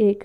1।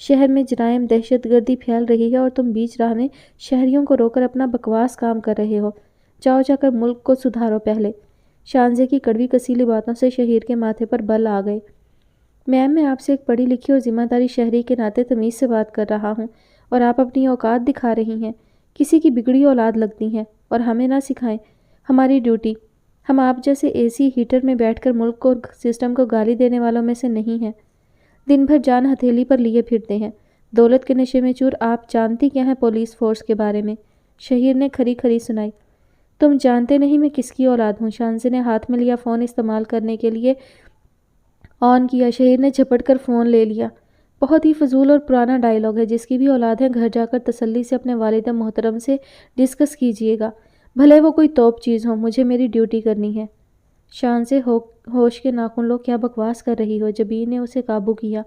شہر میں جرائم دہشت گردی پھیل رہی ہے اور تم بیچ راہ میں شہریوں کو روک کر اپنا بکواس کام کر رہے ہو۔ جاؤ جا کر ملک کو سدھارو پہلے۔ شانزے کی کڑوی کسیلی باتوں سے شہیر کے ماتھے پر بل آ گئے۔ میم، میں آپ سے ایک پڑھی لکھی اور ذمہ داری شہری کے ناطے تمیز سے بات کر رہا ہوں اور آپ اپنی اوقات دکھا رہی ہیں۔ کسی کی بگڑی اولاد لگتی ہیں اور ہمیں نہ سکھائیں ہماری ڈیوٹی۔ ہم آپ جیسے اے سی ہیٹر میں بیٹھ کر ملک کو اور سسٹم کو گالی دینے والوں میں سے نہیں ہیں۔ دن بھر جان ہتھیلی پر لیے پھرتے ہیں، دولت کے نشے میں چور۔ آپ جانتی کیا ہیں پولیس فورس کے بارے میں؟ شہیر نے کھری کھری سنائی۔ تم جانتے نہیں میں کس کی اولاد ہوں۔ شانزے نے ہاتھ میں لیا فون استعمال کرنے کے لیے آن کیا۔ شہیر نے جھپٹ کر فون لے لیا۔ بہت ہی فضول اور پرانا ڈائیلاگ ہے۔ جس کی بھی اولاد ہے گھر جا کر تسلی سے اپنے والد محترم سے ڈسکس کیجئے گا، بھلے وہ کوئی توپ چیز ہو۔ مجھے میری ڈیوٹی کرنی ہے۔ شانزے ہوش کے ناخن لو، کیا بکواس کر رہی ہو؟ جبین نے اسے قابو کیا۔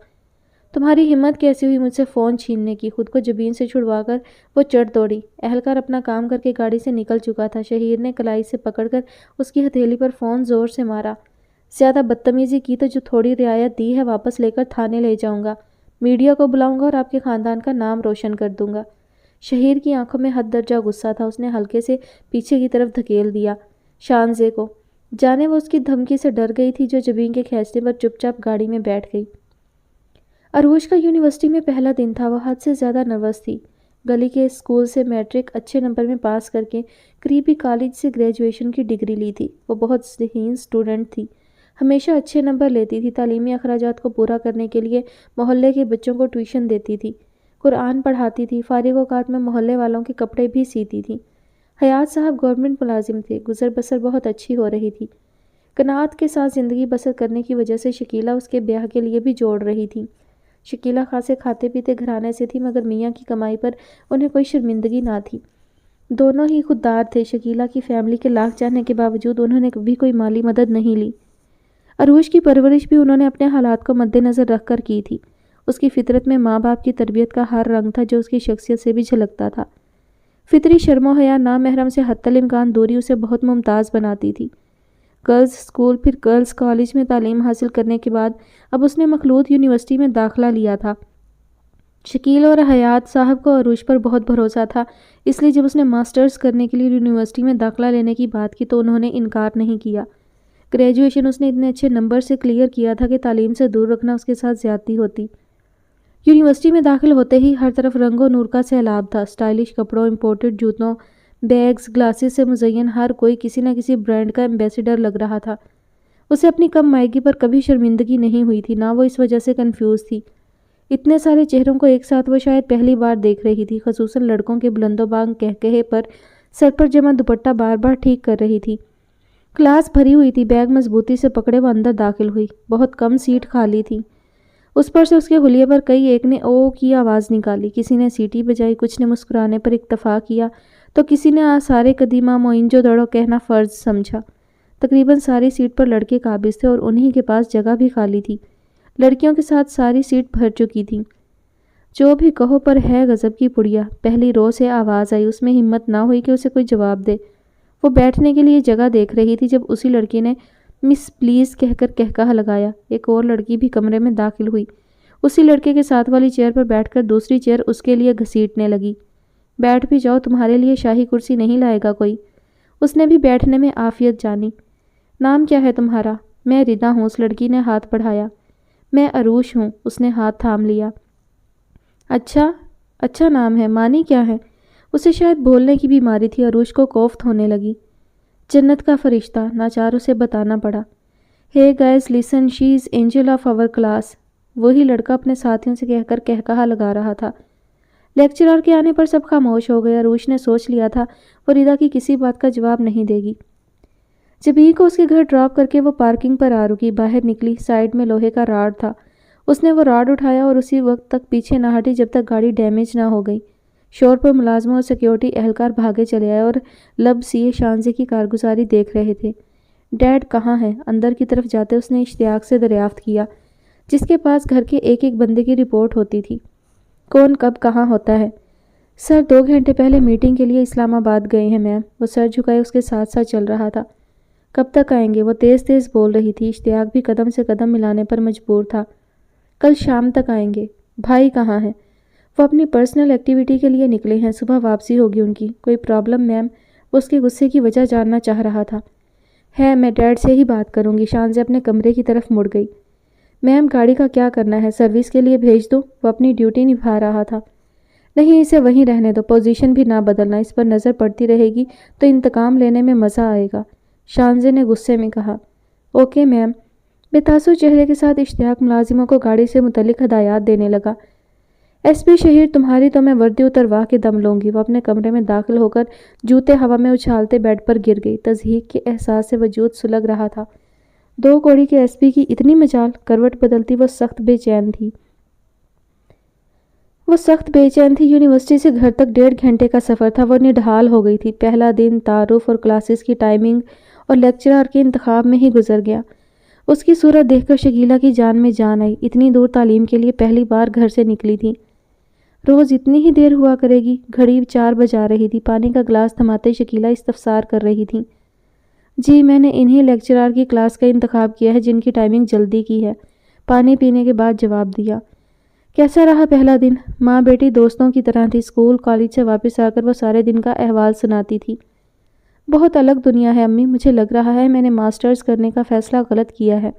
تمہاری ہمت کیسی ہوئی مجھ سے فون چھیننے کی؟ خود کو جبین سے چھڑوا کر وہ چڑھ دوڑی۔ اہلکار اپنا کام کر کے گاڑی سے نکل چکا تھا۔ شہیر نے کلائی سے پکڑ کر اس کی ہتھیلی پر فون زور سے مارا۔ زیادہ بدتمیزی کی تو جو تھوڑی رعایت دی ہے واپس لے کر تھانے لے جاؤں گا، میڈیا کو بلاؤں گا اور آپ کے خاندان کا نام روشن کر دوں گا۔ شہیر کی آنکھوں میں حد درجہ غصہ تھا۔ اس نے ہلکے سے پیچھے کی طرف دھکیل دیا شانزے کو، جانے وہ اس کی دھمکی سے ڈر گئی تھی، جو جبین کے کھینچنے پر چپ چاپ گاڑی میں بیٹھ گئی۔ عروج کا یونیورسٹی میں پہلا دن تھا۔ وہ حد سے زیادہ نروس تھی۔ گلی کے اسکول سے میٹرک اچھے نمبر میں پاس کر کے قریبی کالج سے گریجویشن کی ڈگری لی تھی۔ وہ بہت ذہین اسٹوڈنٹ تھی، ہمیشہ اچھے نمبر لیتی تھی۔ تعلیمی اخراجات کو پورا کرنے کے لیے محلے کے بچوں کو ٹیوشن دیتی تھی، قرآن پڑھاتی تھی، فارغ اوقات میں محلے والوں کے کپڑے بھی سیتی تھی۔ حیات صاحب گورنمنٹ ملازم تھے۔ گزر بسر بہت اچھی ہو رہی تھی۔ قناعت کے ساتھ زندگی بسر کرنے کی وجہ سے شکیلہ اس کے بیاہ کے لیے بھی جوڑ رہی تھی۔ شکیلہ خاصے کھاتے پیتے گھرانے سے تھی، مگر میاں کی کمائی پر انہیں کوئی شرمندگی نہ تھی۔ دونوں ہی خوددار تھے۔ شکیلہ کی فیملی کے لاکھ چاہنے کے باوجود انہوں نے کبھی کوئی مالی مدد نہیں لی۔ عروج کی پرورش بھی انہوں نے اپنے حالات کو مد نظر رکھ کر کی تھی۔ اس کی فطرت میں ماں باپ کی تربیت کا ہر رنگ تھا، جو اس کی شخصیت سے بھی جھلکتا تھا۔ فطری شرم و حیا، نامحرم سے حتی الامکان دوری اسے بہت ممتاز بناتی تھی۔ گرلز اسکول پھر گرلز کالج میں تعلیم حاصل کرنے کے بعد اب اس نے مخلوط یونیورسٹی میں داخلہ لیا تھا۔ شکیل اور حیات صاحب کو عروج پر بہت بھروسہ تھا، اس لیے جب اس نے ماسٹرز کرنے کے لیے یونیورسٹی میں داخلہ لینے کی بات کی تو انہوں نے انکار نہیں کیا۔ گریجویشن اس نے اتنے اچھے نمبر سے کلیئر کیا تھا کہ تعلیم سے دور رکھنا اس کے ساتھ زیادتی ہوتی۔ یونیورسٹی میں داخل ہوتے ہی ہر طرف رنگ و نور کا سیلاب تھا۔ اسٹائلش کپڑوں، امپورٹڈ جوتوں، بیگز، گلاسز سے مزین ہر کوئی کسی نہ کسی برانڈ کا ایمبیسیڈر لگ رہا تھا۔ اسے اپنی کم مائیگی پر کبھی شرمندگی نہیں ہوئی تھی، نہ وہ اس وجہ سے کنفیوز تھی۔ اتنے سارے چہروں کو ایک ساتھ وہ شاید پہلی بار دیکھ رہی تھی، خصوصاً لڑکوں کے بلند و بانگ کہکہے پر سر پر جمع دوپٹہ بار بار ٹھیک کر رہی تھی۔ کلاس بھری ہوئی تھی، بیگ مضبوطی سے پکڑے وہ اندر داخل ہوئی۔ بہت کم سیٹ خالی تھی۔ اس پر سے اس کے حلیے پر کئی ایک نے او کی آواز نکالی، کسی نے سیٹی بجائی، کچھ نے مسکرانے پر اکتفا کیا تو کسی نے آثار قدیمہ موئنجو دڑو کہنا فرض سمجھا۔ تقریباً ساری سیٹ پر لڑکے قابض تھے اور انہی کے پاس جگہ بھی خالی تھی۔ لڑکیوں کے ساتھ ساری سیٹ بھر چکی تھی۔ جو بھی کہو پر ہے غضب کی پڑیا، پہلی رو سے آواز آئی۔ اس میں ہمت نہ ہوئی کہ اسے کوئی جواب دے۔ وہ بیٹھنے کے لیے جگہ دیکھ رہی تھی جب اسی لڑکی نے مس پلیز کہہ کر کہکہا لگایا۔ ایک اور لڑکی بھی کمرے میں داخل ہوئی۔ اسی لڑکے کے ساتھ والی چیئر پر بیٹھ کر دوسری چیئر اس کے لیے گھسیٹنے لگی۔ بیٹھ بھی جاؤ، تمہارے لیے شاہی کرسی نہیں لائے گا کوئی۔ اس نے بھی بیٹھنے میں عافیت جانی۔ نام کیا ہے تمہارا؟ میں ردا ہوں، اس لڑکی نے ہاتھ بڑھایا۔ میں عروج ہوں، اس نے ہاتھ تھام لیا۔ اچھا نام ہے، معنی کیا ہے؟ اسے شاید بولنے کی بیماری تھی۔ عروج کو کوفت ہونے لگی۔ جنت کا فرشتہ، ناچار اسے بتانا پڑا۔ Hey guys lesson, she is angel of our class, وہی لڑکا اپنے ساتھیوں سے کہہ کر کہکہا لگا رہا تھا۔ لیکچرر کے آنے پر سب خاموش ہو گئے۔ عروج نے سوچ لیا تھا وہ ردا کی کسی بات کا جواب نہیں دے گی۔ جبین کو اس کے گھر ڈراپ کر کے وہ پارکنگ پر آ رکی، باہر نکلی۔ سائیڈ میں لوہے کا راڈ تھا۔ اس نے وہ راڈ اٹھایا اور اسی وقت تک پیچھے نہ ہٹی جب تک گاڑی ڈیمیج نہ ہو گئی۔ شور پر ملازموں اور سیکیورٹی اہلکار بھاگے چلے آئے اور لب سیے شانزے کی کارگزاری دیکھ رہے تھے۔ ڈیڈ کہاں ہے؟ اندر کی طرف جاتے اس نے اشتیاق سے دریافت کیا، جس کے پاس گھر کے ایک ایک بندے کی رپورٹ ہوتی تھی۔ کون کب کہاں ہوتا ہے؟ سر 2 گھنٹے پہلے میٹنگ کے لیے اسلام آباد گئے ہیں میم۔ وہ سر جھکائے اس کے ساتھ ساتھ چل رہا تھا۔ کب تک آئیں گے؟ وہ تیز تیز بول رہی تھی۔ اشتیاق بھی قدم سے قدم ملانے پر مجبور تھا۔ کل شام تک آئیں گے۔ بھائی کہاں ہیں؟ وہ اپنی پرسنل ایکٹیویٹی کے لیے نکلے ہیں، صبح واپسی ہوگی ان کی۔ کوئی پرابلم میم؟ اس کے غصے کی وجہ جاننا چاہ رہا تھا۔ ہے، میں ڈیڈ سے ہی بات کروں گی۔ شانزے اپنے کمرے کی طرف مڑ گئی۔ میم گاڑی کا کیا کرنا ہے؟ سروس کے لیے بھیج دو؟ وہ اپنی ڈیوٹی نبھا رہا تھا۔ نہیں، اسے وہیں رہنے دو، پوزیشن بھی نہ بدلنا، اس پر نظر پڑتی رہے گی تو انتقام لینے میں مزہ آئے گا، شانزے نے غصے میں کہا۔ Okay ma'am. بے تاثر چہرے کے ساتھ اشتیاق ملازموں کو گاڑی سے متعلق ہدایات دینے لگا۔ ایس پی شہیر، تمہاری تو میں وردی اتروا کے دم لوں گی۔ وہ اپنے کمرے میں داخل ہو کر جوتے ہوا میں اچھالتے بیڈ پر گر گئی۔ تضحیک کے احساس سے وجود سلگ رہا تھا۔ 2 کوڑی کے ایس پی کی اتنی مجال؟ کروٹ بدلتی وہ سخت بے چین تھی۔ یونیورسٹی سے گھر تک 1.5 گھنٹے کا سفر تھا۔ وہ نڈھال ہو گئی تھی۔ پہلا دن تعارف اور کلاسز کی ٹائمنگ اور لیکچرر کے انتخاب میں ہی گزر گیا۔ اس کی صورت دیکھ کر شکیلہ کی جان میں جان آئی۔ اتنی دور تعلیم کے لیے پہلی بار گھر سے نکلی تھی۔ روز اتنی ہی دیر ہوا کرے گی؟ گھڑی 4 بجا رہی تھی۔ پانی کا گلاس تھماتے شکیلہ استفسار کر رہی تھی۔ جی، میں نے انہی لیکچرر کی کلاس کا انتخاب کیا ہے جن کی ٹائمنگ جلدی کی ہے، پانی پینے کے بعد جواب دیا۔ کیسا رہا پہلا دن؟ ماں بیٹی دوستوں کی طرح تھی۔ اسکول کالج سے واپس آ کر وہ سارے دن کا احوال سناتی تھی۔ بہت الگ دنیا ہے امی، مجھے لگ رہا ہے میں نے ماسٹرز کرنے کا فیصلہ غلط کیا ہے،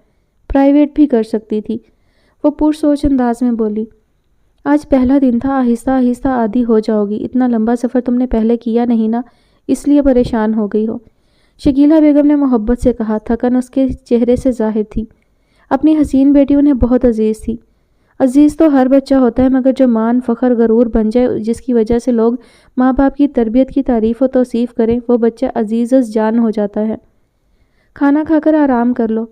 پرائیویٹ بھی کر سکتی تھی، وہ پرسوچ انداز میں بولی۔ آج پہلا دن تھا، آہستہ آہستہ عادی ہو جاؤ گی، اتنا لمبا سفر تم نے پہلے کیا نہیں نا، اس لیے پریشان ہو گئی ہو، شکیلہ بیگم نے محبت سے کہا۔ تھکن اس کے چہرے سے ظاہر تھی۔ اپنی حسین بیٹی انہیں بہت عزیز تھی۔ عزیز تو ہر بچہ ہوتا ہے، مگر جو مان فخر غرور بن جائے جس کی وجہ سے لوگ ماں باپ کی تربیت کی تعریف و توصیف کریں، وہ بچہ عزیز جان ہو جاتا ہے۔ کھانا کھا کر آرام کر لو۔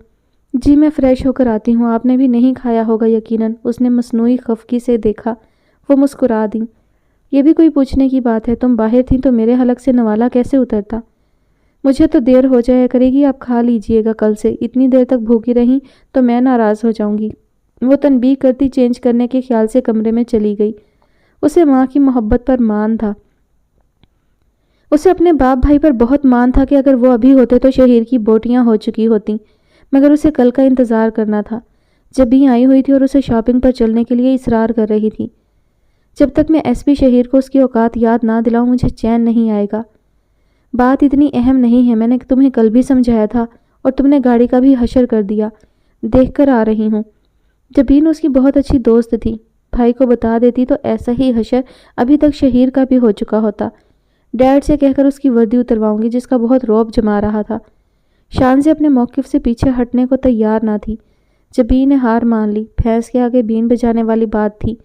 جی میں فریش ہو کر آتی ہوں، آپ نے بھی نہیں کھایا ہوگا یقیناً، اس نے مصنوعی خفگی سے دیکھا۔ وہ مسکرا دیں۔ یہ بھی کوئی پوچھنے کی بات ہے، تم باہر تھیں تو میرے حلق سے نوالا کیسے اترتا؟ مجھے تو دیر ہو جایا کرے گی، آپ کھا لیجئے گا، کل سے اتنی دیر تک بھوکی رہیں تو میں ناراض ہو جاؤں گی۔ وہ تنبیہ کرتی چینج کرنے کے خیال سے کمرے میں چلی گئی۔ اسے ماں کی محبت پر مان تھا۔ اسے اپنے باپ بھائی پر بہت مان تھا کہ اگر وہ ابھی ہوتے تو شہیر کی بوٹیاں ہو چکی ہوتیں، مگر اسے کل کا انتظار کرنا تھا۔ جب بھی آئی ہوئی تھی اور اسے شاپنگ پر چلنے کے لیے اصرار کر رہی تھی۔ جب تک میں ایس پی شہیر کو اس کی اوقات یاد نہ دلاؤں مجھے چین نہیں آئے گا۔ بات اتنی اہم نہیں ہے، میں نے تمہیں کل بھی سمجھایا تھا اور تم نے گاڑی کا بھی حشر کر دیا، دیکھ کر آ رہی ہوں۔ جبین اس کی بہت اچھی دوست تھی، بھائی کو بتا دیتی تو ایسا ہی حشر ابھی تک شہیر کا بھی ہو چکا ہوتا۔ ڈیڈ سے کہہ کر اس کی وردی اترواؤں گی جس کا بہت رعب جما رہا تھا۔ شانزے اپنے موقف سے پیچھے ہٹنے کو تیار نہ تھی۔ جبین نے ہار مان لی، بھینس کے آگے بین بجانے والی بات تھی،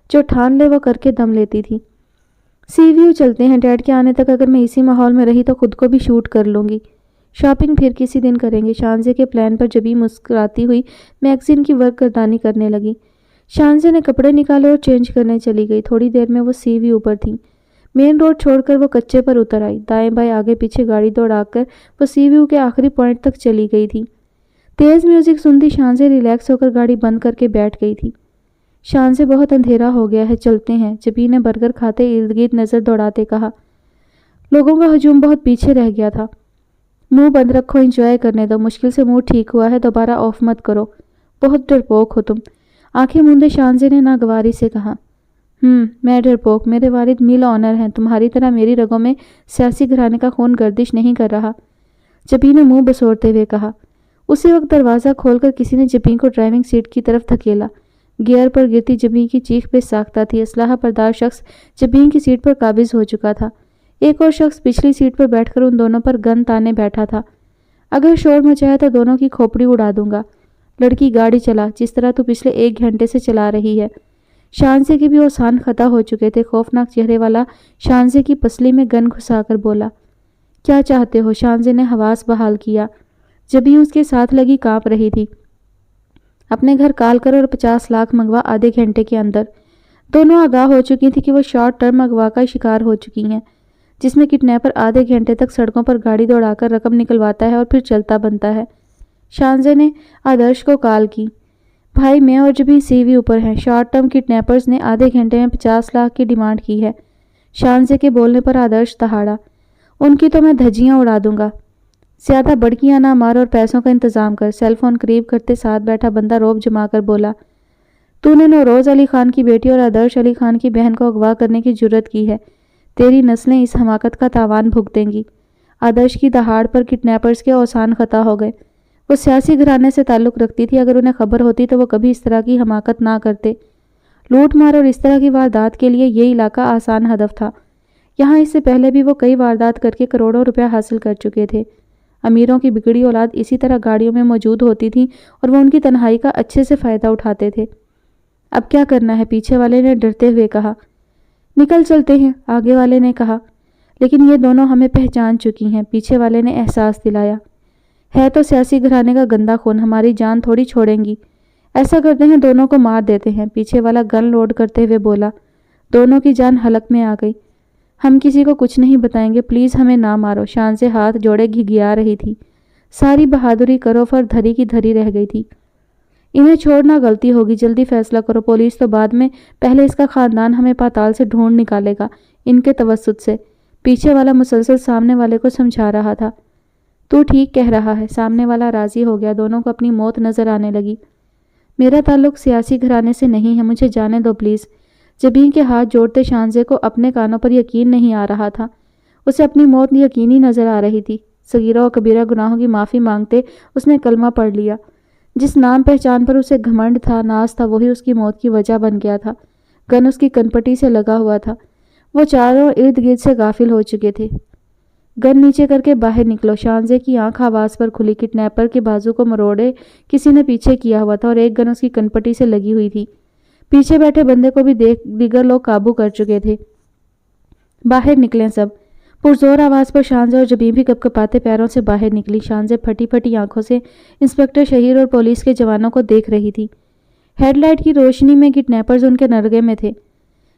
جو ٹھان لے وہ کر کے دم لیتی تھی۔ سی ویو چلتے ہیں، ڈیڈ کے آنے تک اگر میں اسی ماحول میں رہی تو خود کو بھی شوٹ کر لوں گی، شاپنگ پھر کسی دن کریں گے۔ شانزے کے پلان پر جبین مسکراتی ہوئی میگزین کی ورک گردانی کرنے لگی۔ شانزے نے کپڑے نکالے اور چینج کرنے چلی گئی۔ تھوڑی دیر میں وہ سی ویو پر تھی۔ مین روڈ چھوڑ کر وہ کچے پر اتر آئی۔ دائیں بائیں آگے پیچھے گاڑی دوڑا کر وہ سی ویو کے آخری پوائنٹ تک چلی گئی تھی۔ تیز میوزک سنتی شانزے ریلیکس ہو کر گاڑی بند کر کے بیٹھ گئی تھی۔ شانزے بہت اندھیرا ہو گیا ہے، چلتے ہیں، جبین نے برگر کھاتے ارد گرد نظر دوڑاتے کہا۔ لوگوں کا ہجوم بہت پیچھے رہ گیا تھا۔ منہ بند رکھو، انجوائے کرنے دو، مشکل سے موڈ ٹھیک ہوا ہے، دوبارہ آف مت کرو، بہت ڈرپوک ہو تم، آنکھیں موندے شانزے نے ناگواری سے کہا۔ میں ڈرپوک؟ میرے والد میل آنر ہیں، تمہاری طرح میری رگوں میں سیاسی گھرانے کا خون گردش نہیں کر رہا، جبین نے منہ بسوڑتے ہوئے کہا۔ اسی وقت دروازہ کھول کر کسی نے جبین کو ڈرائیونگ سیٹ کی طرف دھکیلا۔ گیئر پر گرتی جبین کی چیخ بے ساختہ تھی۔ اسلحہ بردار شخص جبین کی سیٹ پر قابض ہو چکا تھا۔ ایک اور شخص پچھلی سیٹ پر بیٹھ کر ان دونوں پر گن تانے بیٹھا تھا۔ اگر شور مچایا تو دونوں کی کھوپڑی اڑا دوں گا۔ لڑکی گاڑی چلا جس طرح تو پچھلے 1 گھنٹے سے چلا رہی ہے۔ شانزے کے بھی اوسان خطا ہو چکے تھے۔ خوفناک چہرے والا شانزے کی پسلی میں گن گھسا کر بولا۔ کیا چاہتے ہو؟ شانزے نے حواس بحال کیا۔ جبین اس کے ساتھ لگی کانپ رہی تھی۔ اپنے گھر کال کر اور 50 لاکھ منگوا آدھے گھنٹے کے اندر۔ دونوں آگاہ ہو چکی تھی کہ وہ شارٹ ٹرم اغوا کا شکار ہو چکی ہیں، جس میں کڈنیپر آدھے گھنٹے تک سڑکوں پر گاڑی دوڑا کر رقم نکلواتا ہے اور پھر چلتا بنتا ہے۔ شانزے نے آدرش کو کال کی۔ بھائی میں اور جبین سی وی اوپر ہیں، شارٹ ٹرم کڈنیپرز نے آدھے گھنٹے میں 50 لاکھ کی ڈیمانڈ کی ہے۔ شانزے کے بولنے پر آدرش دہاڑا۔ ان کی تو میں دھجیاں اڑا دوں گا۔ زیادہ بڑکیاں نہ مار اور پیسوں کا انتظام کر، سیل فون قریب کرتے ساتھ بیٹھا بندہ روب جما کر بولا۔ تو نے نوروز علی خان کی بیٹی اور آدرش علی خان کی بہن کو اغوا کرنے کی جرت کی ہے۔ تیری نسلیں اس حماقت کا تاوان بھگتیں گی۔ آدرش کی دہاڑ پر کڈنیپرز کے اوسان خطا ہو گئے۔ وہ سیاسی گھرانے سے تعلق رکھتی تھی، اگر انہیں خبر ہوتی تو وہ کبھی اس طرح کی حماقت نہ کرتے۔ لوٹ مار اور اس طرح کی واردات کے لیے یہ علاقہ آسان ہدف تھا۔ یہاں اس سے پہلے بھی وہ کئی واردات کر کے کروڑوں روپے حاصل کر چکے تھے۔ امیروں کی بگڑی اولاد اسی طرح گاڑیوں میں موجود ہوتی تھی اور وہ ان کی تنہائی کا اچھے سے فائدہ اٹھاتے تھے۔ اب کیا کرنا ہے؟ پیچھے والے نے ڈرتے ہوئے کہا۔ نکل چلتے ہیں، آگے والے نے کہا۔ لیکن یہ دونوں ہمیں پہچان چکی ہیں، پیچھے والے نے احساس دلایا۔ ہے تو سیاسی گھرانے کا گندا خون، ہماری جان تھوڑی چھوڑیں گی۔ ایسا کرتے ہیں دونوں کو مار دیتے ہیں، پیچھے والا گن لوڈ کرتے ہوئے بولا۔ دونوں کی جان حلق میں آ گئی۔ ہم کسی کو کچھ نہیں بتائیں گے، پلیز ہمیں نہ مارو، شان سے ہاتھ جوڑے گھگھیا رہی تھی۔ ساری بہادری کرو پر دھری کی دھری رہ گئی تھی۔ انہیں چھوڑنا غلطی ہوگی، جلدی فیصلہ کرو، پولیس تو بعد میں، پہلے اس کا خاندان ہمیں پاتال سے ڈھونڈ نکالے گا ان کے توسط سے۔ پیچھے والا مسلسل سامنے والے کو سمجھا رہا تھا۔ تو ٹھیک کہہ رہا ہے۔ سامنے والا راضی ہو گیا، دونوں کو اپنی موت نظر آنے لگی۔ میرا تعلق سیاسی گھرانے سے نہیں ہے، مجھے جانے دو پلیز۔ جبین کے ہاتھ جوڑتے شانزے کو اپنے کانوں پر یقین نہیں آ رہا تھا۔ اسے اپنی موت یقینی نظر آ رہی تھی۔ صغیرہ و کبیرہ گناہوں کی معافی مانگتے اس نے کلمہ پڑھ لیا۔ جس نام پہچان پر اسے گھمنڈ تھا، ناز تھا، وہی اس کی موت کی وجہ بن گیا تھا۔ گن اس کی کنپٹی سے لگا ہوا تھا۔ وہ چاروں ارد گرد سے غافل ہو چکے تھے۔ گن نیچے کر کے باہر نکلو۔ شانزے کی آنکھ آواز پر کھلی۔ کڈنیپر کے بازو کو مروڑے کسی نے پیچھے کیا ہوا تھا اور ایک گن اس کی کنپٹی سے لگی ہوئی تھی۔ پیچھے بیٹھے بندے کو بھی دیگر لوگ قابو کر چکے تھے۔ باہر نکلیں سب۔ پرزور آواز پر شانزے اور جبین بھی کپ کپاتے پیروں سے باہر نکلی۔ شانزے پھٹی پھٹی آنکھوں سے انسپکٹر شہیر اور پولیس کے جوانوں کو دیکھ رہی تھی۔ ہیڈ لائٹ کی روشنی میں کڈنیپرز ان کے نرغے میں تھے۔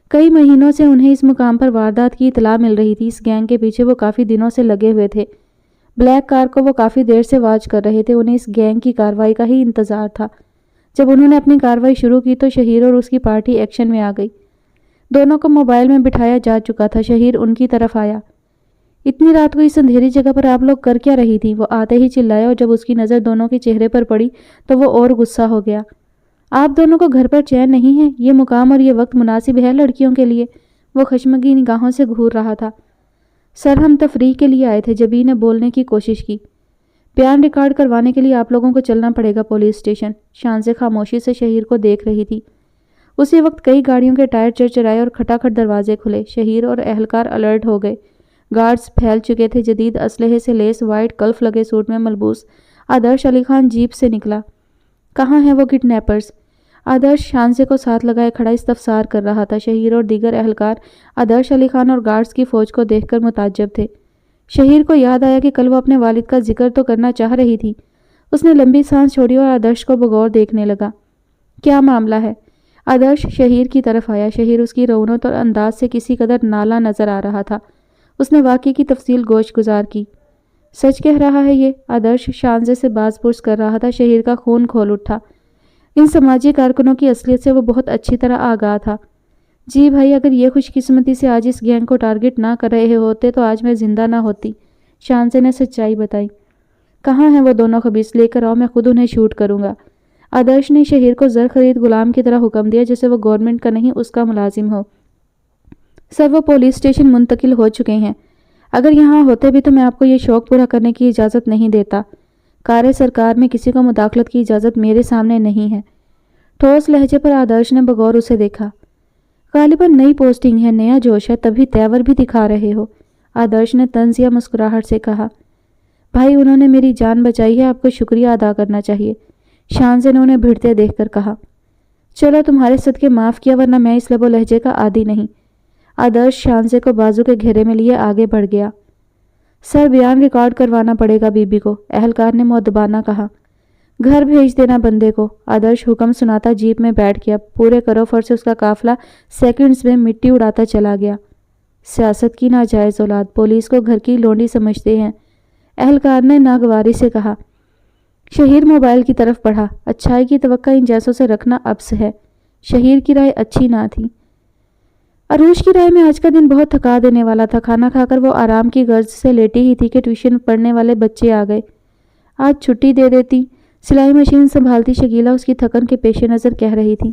کئی مہینوں سے انہیں اس مقام پر واردات کی اطلاع مل رہی تھی۔ اس گینگ کے پیچھے وہ کافی دنوں سے لگے ہوئے تھے۔ بلیک کار کو وہ کافی دیر سے واچ کر رہے تھے۔ انہیں اس گینگ کی کارروائی کا ہی انتظار تھا۔ جب انہوں نے اپنی کارروائی شروع کی تو شہیر اور اس کی پارٹی ایکشن میں آ گئی۔ دونوں کو موبائل میں بٹھایا جا چکا تھا۔ شہیر ان کی طرف آیا۔ اتنی رات کو اس اندھیری جگہ پر آپ لوگ کر کیا رہی تھی؟ وہ آتے ہی چلایا اور جب اس کی نظر دونوں کے چہرے پر پڑی تو وہ اور غصہ ہو گیا۔ آپ دونوں کو گھر پر چین نہیں ہے؟ یہ مقام اور یہ وقت مناسب ہے لڑکیوں کے لیے؟ وہ خشمگین نگاہوں سے گھور رہا تھا۔ سر ہم تفریح کے لیے آئے تھے، جبی نے بولنے کی کوشش کی۔ بیان ریکارڈ کروانے کے لیے آپ لوگوں کو چلنا پڑے گا پولیس اسٹیشن۔ شانزے خاموشی سے شہیر کو دیکھ رہی تھی۔ اسی وقت کئی گاڑیوں کے ٹائر چرچرائے اور کھٹاکھٹ دروازے کھلے۔ شہیر اور اہلکار الرٹ ہو گئے۔ گارڈز پھیل چکے تھے۔ جدید اسلحے سے لیس وائٹ کلف لگے سوٹ میں ملبوس آدرش علی خان جیپ سے نکلا۔ کہاں ہیں وہ کڈنیپرز؟ آدرش شانزے کو ساتھ لگائے کھڑا استفسار کر رہا تھا۔ شہیر اور دیگر اہلکار آدرش علی خان اور گارڈز کی فوج کو دیکھ کر متعجب تھے۔ شہیر کو یاد آیا کہ کل وہ اپنے والد کا ذکر تو کرنا چاہ رہی تھی۔ اس نے لمبی سانس چھوڑی اور آدرش کو بغور دیکھنے لگا۔ کیا معاملہ ہے؟ آدرش شہیر کی طرف آیا۔ شہیر اس کی رونت اور انداز سے کسی قدر نالا نظر آ رہا تھا۔ اس نے واقعے کی تفصیل گوش گزار کی۔ سچ کہہ رہا ہے یہ؟ آدرش شانزے سے باز پرس کر رہا تھا۔ شہیر کا خون کھول اٹھا۔ ان سماجی کارکنوں کی اصلیت سے وہ بہت اچھی طرح آگاہ تھا۔ جی بھائی، اگر یہ خوش قسمتی سے آج اس گینگ کو ٹارگٹ نہ کر رہے ہوتے تو آج میں زندہ نہ ہوتی۔ شانزے نے سچائی بتائی۔ کہاں ہیں وہ دونوں خبیث؟ لے کر آؤ، میں خود انہیں شوٹ کروں گا۔ آدرش نے شہیر کو زر خرید غلام کی طرح حکم دیا، جیسے وہ گورنمنٹ کا نہیں اس کا ملازم ہو۔ سر وہ پولیس اسٹیشن منتقل ہو چکے ہیں۔ اگر یہاں ہوتے بھی تو میں آپ کو یہ شوق پورا کرنے کی اجازت نہیں دیتا۔ کار سرکار میں کسی کو مداخلت کی اجازت میرے سامنے نہیں ہے۔ ٹھوس لہجے پر آدرش نے بغور اسے دیکھا۔ غالباً نئی پوسٹنگ ہے، نیا جوش ہے، تبھی تیور بھی دکھا رہے ہو۔ آدرش نے طنز یا مسکراہٹ سے کہا۔ بھائی انہوں نے میری جان بچائی ہے، آپ کو شکریہ ادا کرنا چاہیے، شانزے نے انہیں بھیڑتے دیکھ کر کہا۔ چلو تمہارے صدقے معاف کیا، ورنہ میں اس لب و لہجے کا عادی نہیں۔ آدرش شانزے کو بازو کے گھیرے میں لیے آگے بڑھ گیا۔ سر بیان ریکارڈ کروانا پڑے گا بی بی کو، اہلکار نے مؤدبانہ کہا۔ گھر بھیج دینا بندے کو۔ آدرش حکم سناتا جیپ میں بیٹھ گیا۔ پورے کروفر سے اس کا قافلہ سیکنڈز میں مٹی اڑاتا چلا گیا۔ سیاست کی ناجائز اولاد، پولیس کو گھر کی لونڈی سمجھتے ہیں، اہلکار نے ناگواری سے کہا۔ شہیر موبائل کی طرف پڑھا۔ اچھائی کی توقع ان جیسوں سے رکھنا ابس ہے۔ شہیر کی رائے اچھی نہ تھی۔ عروش کی رائے میں آج کا دن بہت تھکا دینے والا تھا۔ کھانا کھا کر وہ آرام کی غرض سے لیٹی ہی تھی کہ ٹیوشن پڑھنے والے بچے آ گئے۔ آج چھٹی دے دیتی، سلائی مشین سنبھالتی شکیلہ اس کی تھکن کے پیش نظر کہہ رہی تھی۔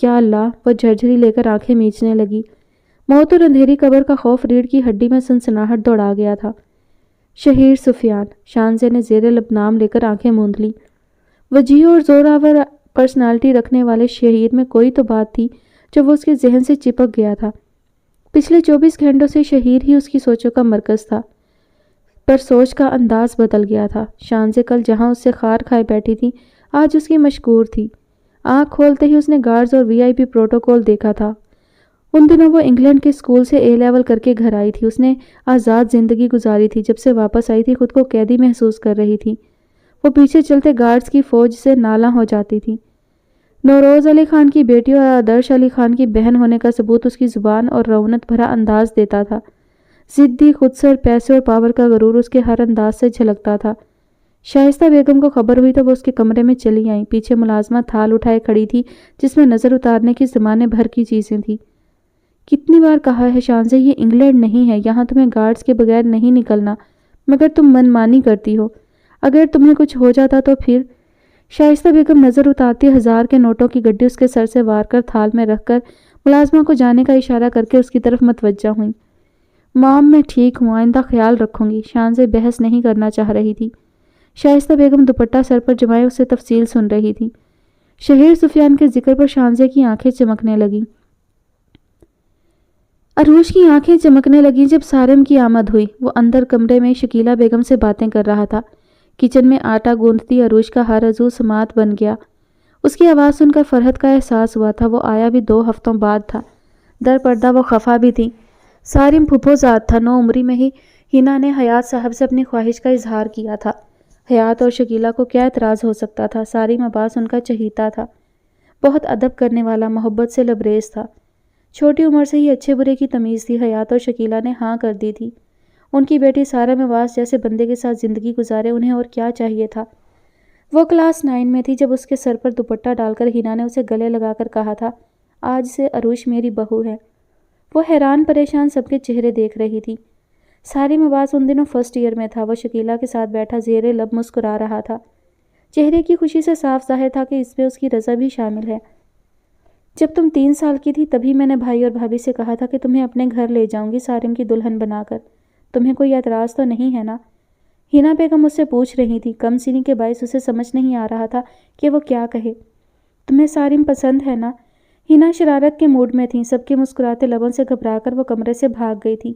یا اللہ، وہ جھرجھری لے کر آنکھیں میچنے لگی۔ موت اور اندھیری قبر کا خوف ریڑھ کی ہڈی میں سنسناہٹ دوڑا گیا تھا۔ شہیر سفیان، شانزے نے زیر لب نام لے کر آنکھیں موند لی۔ وجیح اور زوراور پرسنالٹی رکھنے والے شہیر میں کوئی تو بات تھی جو وہ اس کے ذہن سے چپک گیا تھا۔ پچھلے 24 گھنٹوں سے شہیر ہی اس کی سوچوں کا مرکز تھا، پر سوچ کا انداز بدل گیا تھا۔ شانزے کل جہاں اس سے خار کھائے بیٹھی تھی، آج اس کی مشکور تھی۔ آنکھ کھولتے ہی اس نے گارڈز اور VIP پروٹوکول دیکھا تھا۔ ان دنوں وہ انگلینڈ کے اسکول سے A لیول کر کے گھر آئی تھی۔ اس نے آزاد زندگی گزاری تھی۔ جب سے واپس آئی تھی خود کو قیدی محسوس کر رہی تھی۔ وہ پیچھے چلتے گارڈز کی فوج سے نالاں ہو جاتی تھی۔ نوروز علی خان کی بیٹی اور آدرش علی خان کی بہن ہونے کا ثبوت اس کی زبان اور رونت بھرا انداز دیتا تھا۔ ضدی، خودسر، پیسے اور پاور کا غرور اس کے ہر انداز سے جھلکتا تھا۔ شائستہ بیگم کو خبر ہوئی تو وہ اس کے کمرے میں چلی آئیں۔ پیچھے ملازمہ تھال اٹھائے کھڑی تھی جس میں نظر اتارنے کی زمانے بھر کی چیزیں تھیں۔ کتنی بار کہا ہے شانزے، یہ انگلینڈ نہیں ہے، یہاں تمہیں گارڈز کے بغیر نہیں نکلنا، مگر تم من مانی کرتی ہو۔ اگر تمہیں کچھ ہو جاتا تو پھر؟ شائستہ بیگم نظر اتارتی 1000 کے نوٹوں کی گڈی اس کے سر سے وار کر تھال میں رکھ کر ملازمہ کو جانے کا اشارہ کر کے اس کی طرف متوجہ ہوئیں۔ مام، میں ٹھیک ہوں، آئندہ خیال رکھوں گی۔ شانزے بحث نہیں کرنا چاہ رہی تھی۔ شائستہ بیگم دوپٹہ سر پر جمائے اسے تفصیل سن رہی تھی۔ شہیر سفیان کے ذکر پر شانزے کی آنکھیں چمکنے لگیں۔ عروج کی آنکھیں چمکنے لگیں جب سارم کی آمد ہوئی۔ وہ اندر کمرے میں شکیلہ بیگم سے باتیں کر رہا تھا۔ کچن میں آٹا گوندھتی عروج کا ہر عضو سماعت بن گیا۔ اس کی آواز سن کر فرحت کا احساس ہوا تھا۔ وہ آیا بھی 2 ہفتوں بعد تھا۔ در پردہ وہ خفا بھی تھی۔ سارم پھپھو زاد تھا۔ 9 عمری میں ہی ہینا نے حیات صاحب سے اپنی خواہش کا اظہار کیا تھا۔ حیات اور شکیلہ کو کیا اعتراض ہو سکتا تھا؟ سارم عباس ان کا چہیتا تھا۔ بہت ادب کرنے والا، محبت سے لبریز تھا۔ چھوٹی عمر سے ہی اچھے برے کی تمیز تھی۔ حیات اور شکیلہ نے ہاں کر دی تھی۔ ان کی بیٹی سارم عباس جیسے بندے کے ساتھ زندگی گزارے، انہیں اور کیا چاہیے تھا؟ وہ کلاس 9 میں تھی جب اس کے سر پر دوپٹہ ڈال کر ہینا نے اسے گلے لگا کر کہا تھا، آج سے عروج میری بہو ہے۔ وہ حیران پریشان سب کے چہرے دیکھ رہی تھی۔ سارم عباس ان دنوں فرسٹ ایئر میں تھا۔ وہ شکیلہ کے ساتھ بیٹھا زیر لب مسکرا رہا تھا۔ چہرے کی خوشی سے صاف ظاہر تھا کہ اس میں اس کی رضا بھی شامل ہے۔ جب تم 3 سال کی تھی تبھی میں نے بھائی اور بھابھی سے کہا تھا کہ تمہیں اپنے گھر لے جاؤں گی سارم کی دلہن بنا کر۔ تمہیں کوئی اعتراض تو نہیں ہے نا؟ ہینا بیگم مجھ سے پوچھ رہی تھی۔ کم سنی کے باعث اسے سمجھ نہیں آ رہا تھا کہ وہ کیا کہے۔ تمہیں سارم پسند ہے نا؟ ہینا شرارت کے موڈ میں تھی۔ سب کے مسکراتے لبوں سے گھبرا کر وہ کمرے سے بھاگ گئی تھی۔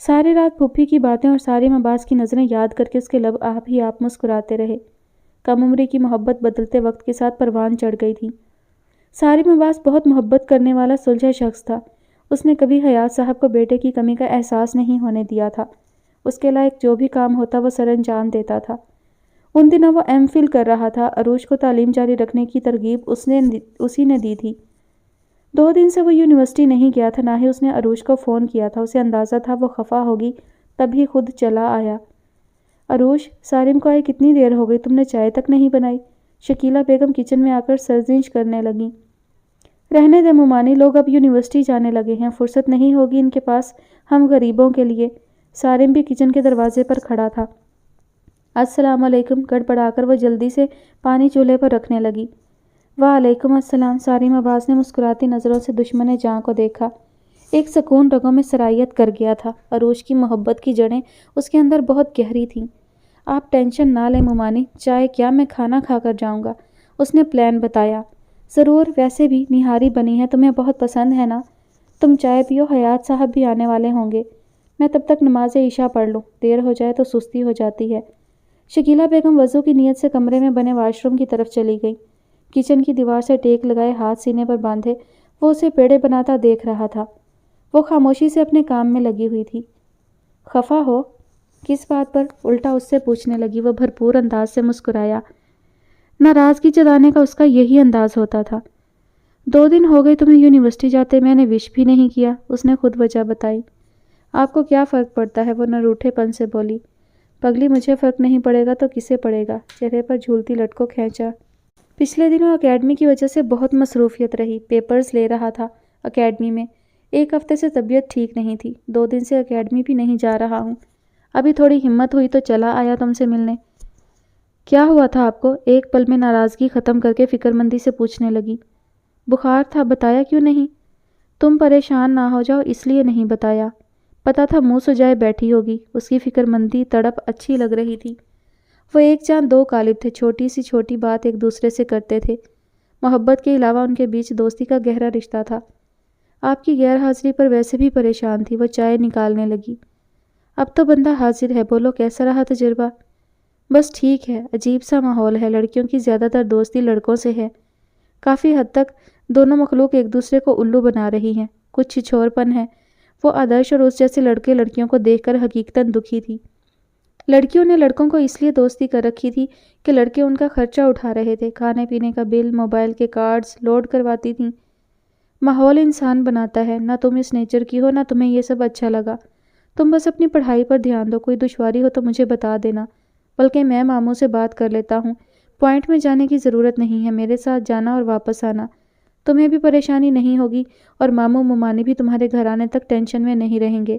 ساری رات پھپھی کی باتیں اور سارم عباس کی نظریں یاد کر کے اس کے لب آپ ہی آپ مسکراتے رہے۔ کم عمری کی محبت بدلتے وقت کے ساتھ پروان چڑھ گئی تھی۔ سارم عباس بہت محبت کرنے والا سلجھا شخص تھا۔ اس نے کبھی حیات صاحب کو بیٹے کی کمی کا احساس نہیں ہونے دیا تھا۔ اس کے لائق جو بھی کام ہوتا وہ سر انجام دیتا تھا۔ ان دنوں وہ M.Phil کر رہا تھا۔ عروج کو تعلیم جاری رکھنے کی ترغیب اسی نے دی تھی۔ 2 دن سے وہ یونیورسٹی نہیں گیا تھا، نہ ہی اس نے عروج کو فون کیا تھا۔ اسے اندازہ تھا وہ خفا ہوگی، تب ہی خود چلا آیا۔ عروج، سارم کو آئے کتنی دیر ہو گئی، تم نے چائے تک نہیں بنائی؟ شکیلہ بیگم کچن میں آ کر سرزنش کرنے لگیں۔ رہنے دے مومانی، لوگ اب یونیورسٹی جانے لگے ہیں، فرصت نہیں ہوگی ان کے پاس ہم غریبوں کے لیے۔ سارم بھی کچن کے دروازے پر کھڑا تھا۔ السلام علیکم، گڑبڑا کر وہ جلدی سے پانی چولہے پر رکھنے لگی۔ وعلیکم السلام۔ سارم عباس نے مسکراتی نظروں سے دشمن جاں کو دیکھا۔ ایک سکون رگوں میں سرایت کر گیا تھا۔ عروج کی محبت کی جڑیں اس کے اندر بہت گہری تھیں۔ آپ ٹینشن نہ لیں مومانی، چائے کیا میں کھانا کھا کر جاؤں گا، اس نے پلان بتایا۔ ضرور، ویسے بھی نہاری بنی ہے، تمہیں بہت پسند ہے نا؟ تم چائے پیو، حیات صاحب بھی آنے والے ہوں گے۔ میں تب تک نماز عشاء پڑھ لوں، دیر ہو جائے تو سستی ہو جاتی ہے۔ شکیلہ بیگم وضو کی نیت سے کمرے میں بنے واش روم کی طرف چلی گئی۔ کچن کی دیوار سے ٹیک لگائے ہاتھ سینے پر باندھے وہ اسے پیڑے بناتا دیکھ رہا تھا۔ وہ خاموشی سے اپنے کام میں لگی ہوئی تھی۔ خفا ہو؟ کس بات پر؟ الٹا اس سے پوچھنے لگی۔ وہ بھرپور انداز سے مسکرایا۔ ناراضگی جتانے کا اس کا یہی انداز ہوتا تھا۔ 2 دن ہو گئے تمہیں یونیورسٹی جاتے، میں نے وش بھی نہیں کیا، اس نے خود وجہ بتائی۔ آپ کو کیا فرق پڑتا ہے؟ وہ نروٹھے پن سے بولی۔ پگلی، مجھے فرق نہیں پڑے گا تو کسے پڑے گا؟ چہرے پر جھولتی لٹ کو کھینچا۔ پچھلے دنوں اکیڈمی کی وجہ سے بہت مصروفیت رہی، پیپرز لے رہا تھا اکیڈمی میں۔ 1 ہفتے سے طبیعت ٹھیک نہیں تھی، 2 دن سے اکیڈمی بھی نہیں جا رہا ہوں۔ ابھی تھوڑی ہمت ہوئی تو چلا آیا تم سے ملنے۔ کیا ہوا تھا آپ کو؟ ایک پل میں ناراضگی ختم کر کے فکر مندی سے پوچھنے لگی۔ بخار تھا، بتایا کیوں نہیں؟ تم پریشان نہ ہو جاؤ اس لیے نہیں بتایا، پتا تھا منہ سجائے بیٹھی ہوگی۔ اس کی فکر مندی تڑپ اچھی لگ رہی تھی۔ وہ ایک چاند دو قالب تھے، چھوٹی سی چھوٹی بات ایک دوسرے سے کرتے تھے۔ محبت کے علاوہ ان کے بیچ دوستی کا گہرا رشتہ تھا۔ آپ کی غیر حاضری پر ویسے بھی پریشان تھی، وہ چائے نکالنے لگی۔ اب تو بندہ حاضر ہے، بولو کیسا رہا تجربہ؟ بس ٹھیک ہے، عجیب سا ماحول ہے، لڑکیوں کی زیادہ تر دوستی لڑکوں سے ہے۔ کافی حد تک دونوں مخلوق ایک دوسرے کو الو بنا رہی ہیں، کچھ چھچور پن ہے۔ وہ آدرش اور اس جیسے لڑکے لڑکیوں کو دیکھ کر حقیقتاً دکھی تھی۔ لڑکیوں نے لڑکوں کو اس لیے دوستی کر رکھی تھی کہ لڑکے ان کا خرچہ اٹھا رہے تھے، کھانے پینے کا بل، موبائل کے کارڈز لوڈ کرواتی تھیں۔ ماحول انسان بناتا ہے، نہ تم اس نیچر کی ہو نہ تمہیں یہ سب اچھا لگا۔ تم بس اپنی پڑھائی پر دھیان دو، کوئی دشواری ہو تو مجھے بتا دینا، بلکہ میں ماموں سے بات کر لیتا ہوں۔ پوائنٹ میں جانے کی ضرورت نہیں ہے، میرے ساتھ جانا اور واپس آنا، تمہیں بھی پریشانی نہیں ہوگی اور ماموں ممانی بھی تمہارے گھر آنے تک ٹینشن میں نہیں رہیں گے۔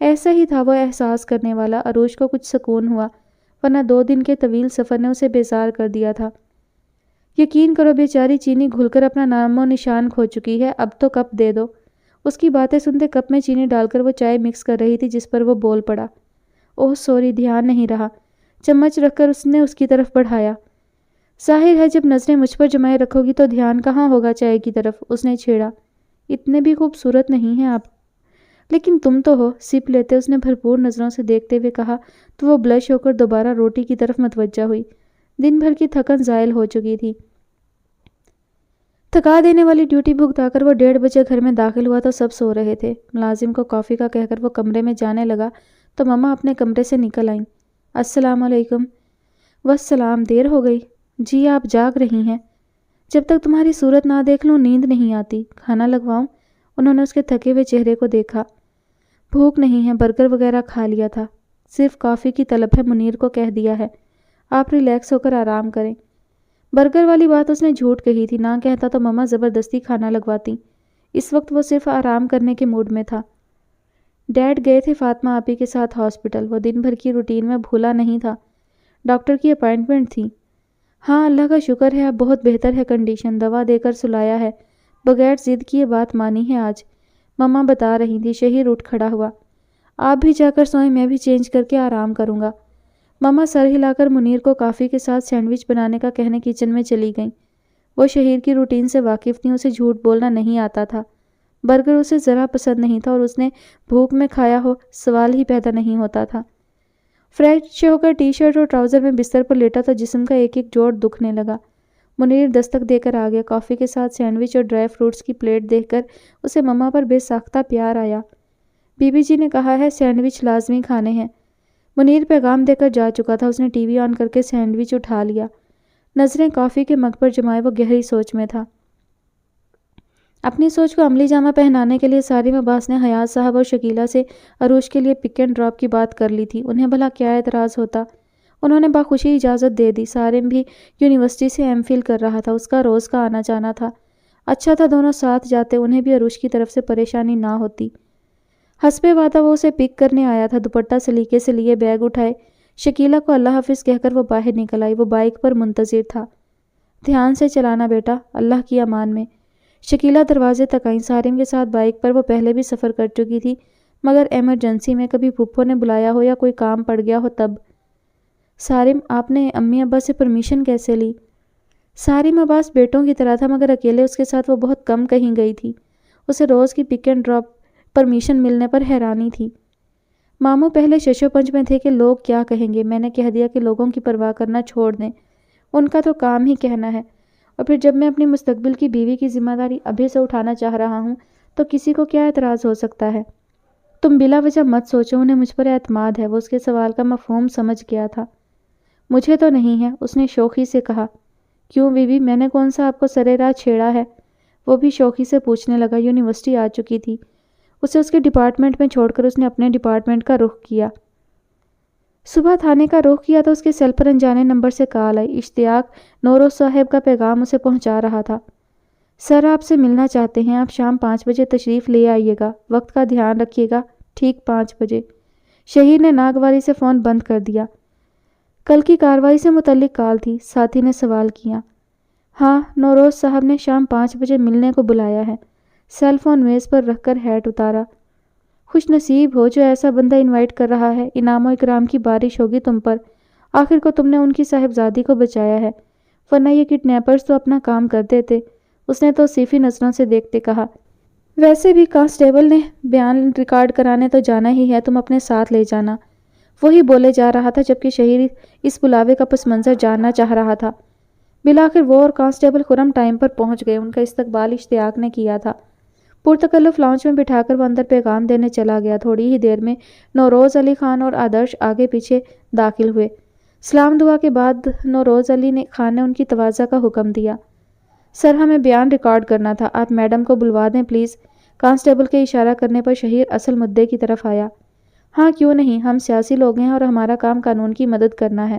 ایسا ہی تھا وہ احساس کرنے والا۔ عروج کو کچھ سکون ہوا، ورنہ 2 دن کے طویل سفر نے اسے بیزار کر دیا تھا۔ یقین کرو بیچاری چینی گھل کر اپنا نام و نشان کھو چکی ہے، اب تو کپ دے دو۔ اس کی باتیں سنتے کپ میں چینی ڈال کر وہ چائے مکس کر رہی تھی، جس پر وہ بول پڑا۔ اوہ سوری، دھیان نہیں رہا۔ چمچ رکھ کر اس نے اس کی طرف بڑھایا۔ ظاہر ہے جب نظریں مجھ پر جمائے رکھو گی تو دھیان کہاں ہوگا چائے کی طرف، اس نے چھیڑا۔ اتنے بھی خوبصورت نہیں ہیں آپ۔ لیکن تم تو ہو، سپ لیتے اس نے بھرپور نظروں سے دیکھتے ہوئے کہا، تو وہ بلش ہو کر دوبارہ روٹی کی طرف متوجہ ہوئی۔ دن بھر کی تھکن زائل ہو چکی تھی۔ تھکا دینے والی ڈیوٹی بھگتا کر وہ 1:30 بجے گھر میں داخل ہوا تو سب سو رہے تھے۔ ملازم کو کافی کا کہہ کر وہ کمرے میں جانے لگا تو مما اپنے کمرے سے نکل آئیں۔ السلام علیکم۔ والسلام، دیر ہو گئی؟ جی آپ جاگ رہی ہیں؟ جب تک تمہاری صورت نہ دیکھ لوں نیند نہیں آتی۔ کھانا لگواؤں؟ انہوں نے اس کے تھکے ہوئے چہرے کو دیکھا۔ بھوک نہیں ہے، برگر وغیرہ کھا لیا تھا، صرف کافی کی طلب ہے، منیر کو کہہ دیا ہے۔ آپ ریلیکس ہو کر آرام کریں۔ برگر والی بات اس نے جھوٹ کہی تھی، نہ کہتا تو مما زبردستی کھانا لگواتی۔ اس وقت وہ صرف آرام کرنے کے موڈ میں تھا۔ ڈیڈ گئے تھے فاطمہ آپی کے ساتھ ہاسپٹل، وہ دن بھر کی روٹین میں بھولا نہیں تھا۔ ڈاکٹر کی اپائنٹمنٹ تھی۔ ہاں اللہ کا شکر ہے اب بہت بہتر ہے کنڈیشن، دوا دے کر سلایا ہے، بغیر ضد کیے بات مانی ہے آج، مما بتا رہی تھی۔ شہیر اٹھ کھڑا ہوا۔ آپ بھی جا کر سوئیں، میں بھی چینج کر کے آرام کروں گا۔ مما سر ہلا کر منیر کو کافی کے ساتھ سینڈوچ بنانے کا کہنے کچن میں چلی گئیں۔ وہ شہیر کی روٹین سے واقف تھیں، اسے جھوٹ بولنا نہیں آتا تھا۔ برگر اسے ذرا پسند نہیں تھا اور اس نے بھوک میں کھایا ہو سوال ہی پیدا نہیں ہوتا تھا۔ فریش ہو کر ٹی شرٹ اور ٹراؤزر میں بستر پر لیٹا تو جسم کا ایک ایک جوڑ دکھنے لگا۔ منیر دستک دے کر آ گیا۔ کافی کے ساتھ سینڈوچ اور ڈرائی فروٹس کی پلیٹ دیکھ کر اسے مما پر بے ساختہ پیار آیا۔ بی بی جی نے کہا ہے سینڈوچ لازمی کھانے ہیں۔ منیر پیغام دے کر جا چکا تھا، اس نے ٹی وی آن کر کے سینڈوچ اٹھا لیا۔ نظریں کافی کے مگ پر جمائے وہ گہری سوچ میں تھا۔ اپنی سوچ کو عملی جامہ پہنانے کے لیے سارم عباس نے حیات صاحب اور شکیلہ سے عروج کے لیے پک اینڈ ڈراپ کی بات کر لی تھی۔ انہیں بھلا کیا اعتراض ہوتا؟ انہوں نے بخوشی اجازت دے دی۔ سارم بھی یونیورسٹی سے ایم فل کر رہا تھا، اس کا روز کا آنا جانا تھا۔ اچھا تھا دونوں ساتھ جاتے، انہیں بھی عروج کی طرف سے پریشانی نہ ہوتی۔ حسب وعدہ وہ اسے پک کرنے آیا تھا، دوپٹہ سلیقے سے لیے، بیگ اٹھائے۔ شکیلہ کو اللہ حافظ کہہ کر وہ باہر نکل آئی۔ وہ بائک پر منتظر تھا۔ دھیان سے چلانا بیٹا، اللہ کی امان میں۔ شکیلہ دروازے تک آئیں۔ سارم کے ساتھ بائک پر وہ پہلے بھی سفر کر چکی تھی، مگر ایمرجنسی میں، کبھی پھپھو نے بلایا ہو یا کوئی کام پڑ گیا ہو تب۔ سارم، آپ نے امی ابا سے پرمیشن کیسے لی؟ سارم عباس بیٹوں کی طرح تھا، مگر اکیلے اس کے ساتھ وہ بہت کم کہیں گئی تھی۔ اسے روز کی پک اینڈ ڈراپ پرمیشن ملنے پر حیرانی تھی۔ ماموں پہلے ششو پنج میں تھے کہ لوگ کیا کہیں گے، میں نے کہہ دیا کہ لوگوں کی پرواہ کرنا چھوڑ دیں، ان کا تو کام ہی کہنا ہے، اور پھر جب میں اپنی مستقبل کی بیوی کی ذمہ داری ابھی سے اٹھانا چاہ رہا ہوں تو کسی کو کیا اعتراض ہو سکتا ہے؟ تم بلا وجہ مت سوچو، انہیں مجھ پر اعتماد ہے۔ وہ اس کے سوال کا مفہوم سمجھ گیا تھا۔ مجھے تو نہیں ہے، اس نے شوخی سے کہا۔ کیوں بیوی، میں نے کون سا آپ کو سرے راہ چھیڑا ہے؟ وہ بھی شوخی سے پوچھنے لگا۔ یونیورسٹی آ چکی تھی، اسے اس کے ڈپارٹمنٹ میں چھوڑ کر اس نے اپنے ڈپارٹمنٹ کا رخ کیا۔ صبح تھانے کا رخ کیا تو اس کے سیل پر انجانے نمبر سے کال آئی۔ اشتیاق نورو صاحب کا پیغام اسے پہنچا رہا تھا۔ سر آپ سے ملنا چاہتے ہیں، آپ شام 5 بجے تشریف لے آئیے گا، وقت کا دھیان رکھیے گا، ٹھیک 5 بجے۔ شہیر نے ناگواری سے فون بند کر دیا۔ کل کی کارروائی سے متعلق کال تھی، ساتھی نے سوال کیا۔ ہاں، نوروز صاحب نے شام 5 بجے ملنے کو بلایا ہے۔ سیل فون میز پر رکھ کر ہیٹ اتارا۔ خوش نصیب ہو جو ایسا بندہ انوائٹ کر رہا ہے، انعام و اکرام کی بارش ہوگی تم پر۔ آخر کو تم نے ان کی صاحبزادی کو بچایا ہے، ورنہ یہ کڈنیپرز تو اپنا کام کر دیتے۔ اس نے توصیفی نظروں سے دیکھتے کہا۔ ویسے بھی کانسٹیبل نے بیان ریکارڈ کرانے تو جانا ہی ہے، تم اپنے ساتھ لے جانا۔ وہی بولے جا رہا تھا جبکہ شہیر اس بلاوے کا پس منظر جاننا چاہ رہا تھا۔ بالآخر وہ اور کانسٹیبل خرم ٹائم پر پہنچ گئے۔ ان کا استقبال اشتیاق نے کیا تھا۔ پرتکلف لاؤنج میں بٹھا کر وہ اندر پیغام دینے چلا گیا۔ تھوڑی ہی دیر میں نوروز علی خان اور آدرش آگے پیچھے داخل ہوئے۔ سلام دعا کے بعد نوروز علی خان نے ان کی تواضع کا حکم دیا۔ سر، ہمیں بیان ریکارڈ کرنا تھا، آپ میڈم کو بلوا دیں پلیز۔ کانسٹیبل کے اشارہ کرنے پر شہیر اصل مدعے کی طرف آیا۔ ہاں کیوں نہیں، ہم سیاسی لوگ ہیں اور ہمارا کام قانون کی مدد کرنا ہے۔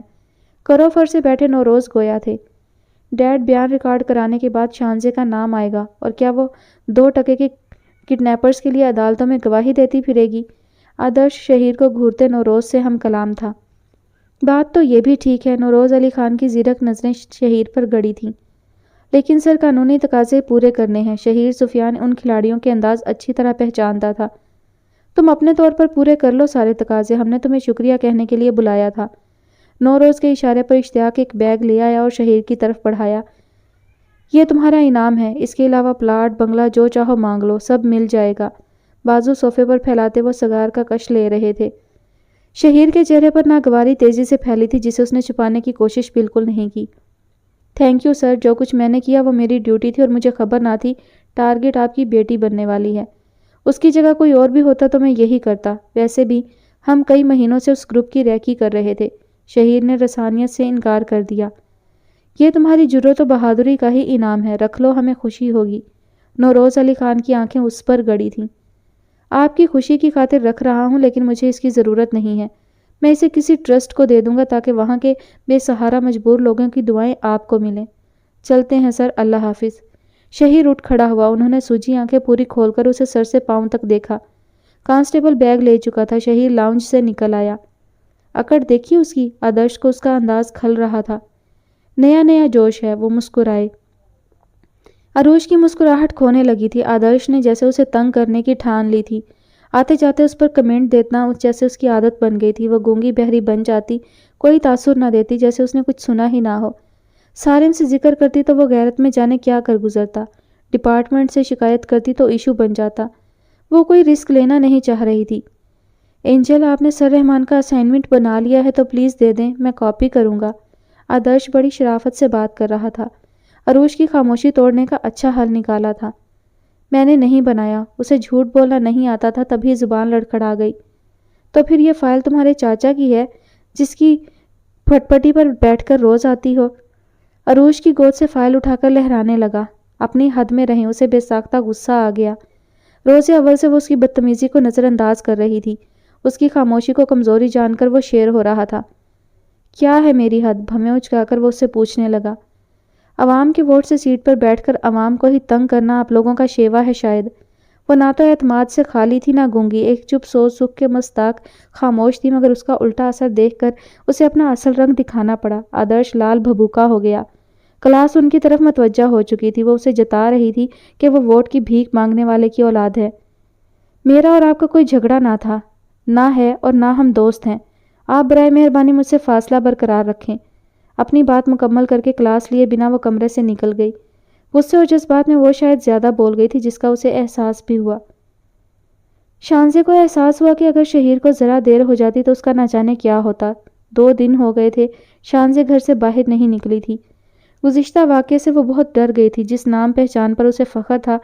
کروفر سے بیٹھے نوروز گویا تھے۔ ڈیڈ، بیان ریکارڈ کرانے کے بعد شانزے کا نام آئے گا، اور کیا وہ 2 ٹکے کے کڈنیپرز کے لیے عدالتوں میں گواہی دیتی پھرے گی؟ آدرش شہیر کو گھورتے نوروز سے ہم کلام تھا۔ بات تو یہ بھی ٹھیک ہے۔ نوروز علی خان کی زیرک نظریں شہیر پر گڑی تھیں۔ لیکن سر، قانونی تقاضے پورے کرنے ہیں۔ شہیر سفیان ان کھلاڑیوں کے انداز اچھی طرح پہچانتا تھا۔ تم اپنے طور پر پورے کر لو سارے تقاضے، ہم نے تمہیں شکریہ کہنے کے لیے بلایا تھا۔ نوروز کے اشارے پر اشتیاق ایک بیگ لے آیا اور شہیر کی طرف بڑھایا۔ یہ تمہارا انعام ہے، اس کے علاوہ پلاٹ، بنگلہ جو چاہو مانگ لو، سب مل جائے گا۔ بازو صوفے پر پھیلاتے وہ سگار کا کش لے رہے تھے۔ شہیر کے چہرے پر ناگواری تیزی سے پھیلی تھی جسے اس نے چھپانے کی کوشش بالکل نہیں کی۔ تھینک یو سر، جو کچھ میں نے کیا وہ میری ڈیوٹی تھی اور مجھے خبر نہ تھی ٹارگٹ آپ کی بیٹی بننے والی ہے۔ اس کی جگہ کوئی اور بھی ہوتا تو میں یہی کرتا۔ ویسے بھی ہم کئی مہینوں سے اس گروپ کی ریکی کر رہے تھے۔ شہیر نے رسانیت سے انکار کر دیا۔ یہ تمہاری جرأت و بہادری کا ہی انعام ہے، رکھ لو، ہمیں خوشی ہوگی۔ نوروز علی خان کی آنکھیں اس پر گڑی تھیں۔ آپ کی خوشی کی خاطر رکھ رہا ہوں، لیکن مجھے اس کی ضرورت نہیں ہے۔ میں اسے کسی ٹرسٹ کو دے دوں گا تاکہ وہاں کے بے سہارا مجبور لوگوں کی دعائیں آپ کو ملیں۔ چلتے ہیں سر، اللہ حافظ۔ شہیر اٹھ کھڑا ہوا۔ انہوں نے سوجی آنکھیں پوری کھول کر اسے سر سے پاؤں تک دیکھا۔ کانسٹیبل بیگ لے چکا تھا۔ شہیر لاؤنج سے نکل آیا۔ اکڑ دیکھی اس کی؟ آدرش کو اس کا انداز کھل رہا تھا۔ نیا نیا جوش ہے، وہ مسکرائے۔ عروج کی مسکراہٹ کھونے لگی تھی۔ آدرش نے جیسے اسے تنگ کرنے کی ٹھان لی تھی۔ آتے جاتے اس پر کمنٹ دینا جیسے اس کی عادت بن گئی تھی۔ وہ گونگی بہری بن جاتی، کوئی تاثر نہ دیتی، جیسے اس نے کچھ سنا ہی نہ ہو۔ سارم سے ذکر کرتی تو وہ غیرت میں جانے کیا کر گزرتا۔ ڈپارٹمنٹ سے شکایت کرتی تو ایشو بن جاتا۔ وہ کوئی رسک لینا نہیں چاہ رہی تھی۔ اینجل، آپ نے سر رحمان کا اسائنمنٹ بنا لیا ہے تو پلیز دے دیں، میں کاپی کروں گا۔ آدرش بڑی شرافت سے بات کر رہا تھا۔ عروج کی خاموشی توڑنے کا اچھا حل نکالا تھا۔ میں نے نہیں بنایا۔ اسے جھوٹ بولنا نہیں آتا تھا، تبھی زبان لڑکھڑا گئی۔ تو پھر یہ فائل تمہارے چاچا کی ہے جس کی پھٹ پٹی پر بیٹھ کر روز آتی ہو؟ عروج کی گود سے فائل اٹھا کر لہرانے لگا۔ اپنی حد میں رہیں، اسے بے ساختہ غصہ آ گیا۔ روز اول سے وہ اس کی بدتمیزی کو نظر انداز کر رہی تھی۔ اس کی خاموشی کو کمزوری جان کر وہ شیر ہو رہا تھا۔ کیا ہے میری حد؟ بھمیں اچکا کر وہ اس سے پوچھنے لگا۔ عوام کے ووٹ سے سیٹ پر بیٹھ کر عوام کو ہی تنگ کرنا آپ لوگوں کا شیوا ہے شاید۔ وہ نہ تو اعتماد سے خالی تھی نہ گونگی، ایک چپ سوچ سکھ کے مستاق خاموش تھی، مگر اس کا الٹا اثر دیکھ کر اسے اپنا اصل رنگ دکھانا پڑا۔ آدرش لال بھبوکا ہو گیا۔ کلاس ان کی طرف متوجہ ہو چکی تھی۔ وہ اسے جتا رہی تھی کہ وہ ووٹ کی بھیک مانگنے والے کی اولاد ہے۔ میرا اور آپ کا کوئی جھگڑا نہ تھا، نہ ہے، اور نہ ہم دوست ہیں۔ آپ برائے مہربانی مجھ سے فاصلہ برقرار رکھیں۔ اپنی بات مکمل کر کے کلاس لیے بنا وہ کمرے سے نکل گئی۔ غصے اور جذبات میں وہ شاید زیادہ بول گئی تھی جس کا اسے احساس بھی ہوا۔ شانزے کو احساس ہوا کہ اگر شہیر کو ذرا دیر ہو جاتی تو اس کا نہ جانے کیا ہوتا۔ 2 دن ہو گئے تھے شانزے گھر سے باہر نہیں نکلی تھی۔ گزشتہ واقعے سے وہ بہت ڈر گئی تھی۔ جس نام پہچان پر اسے فخر تھا،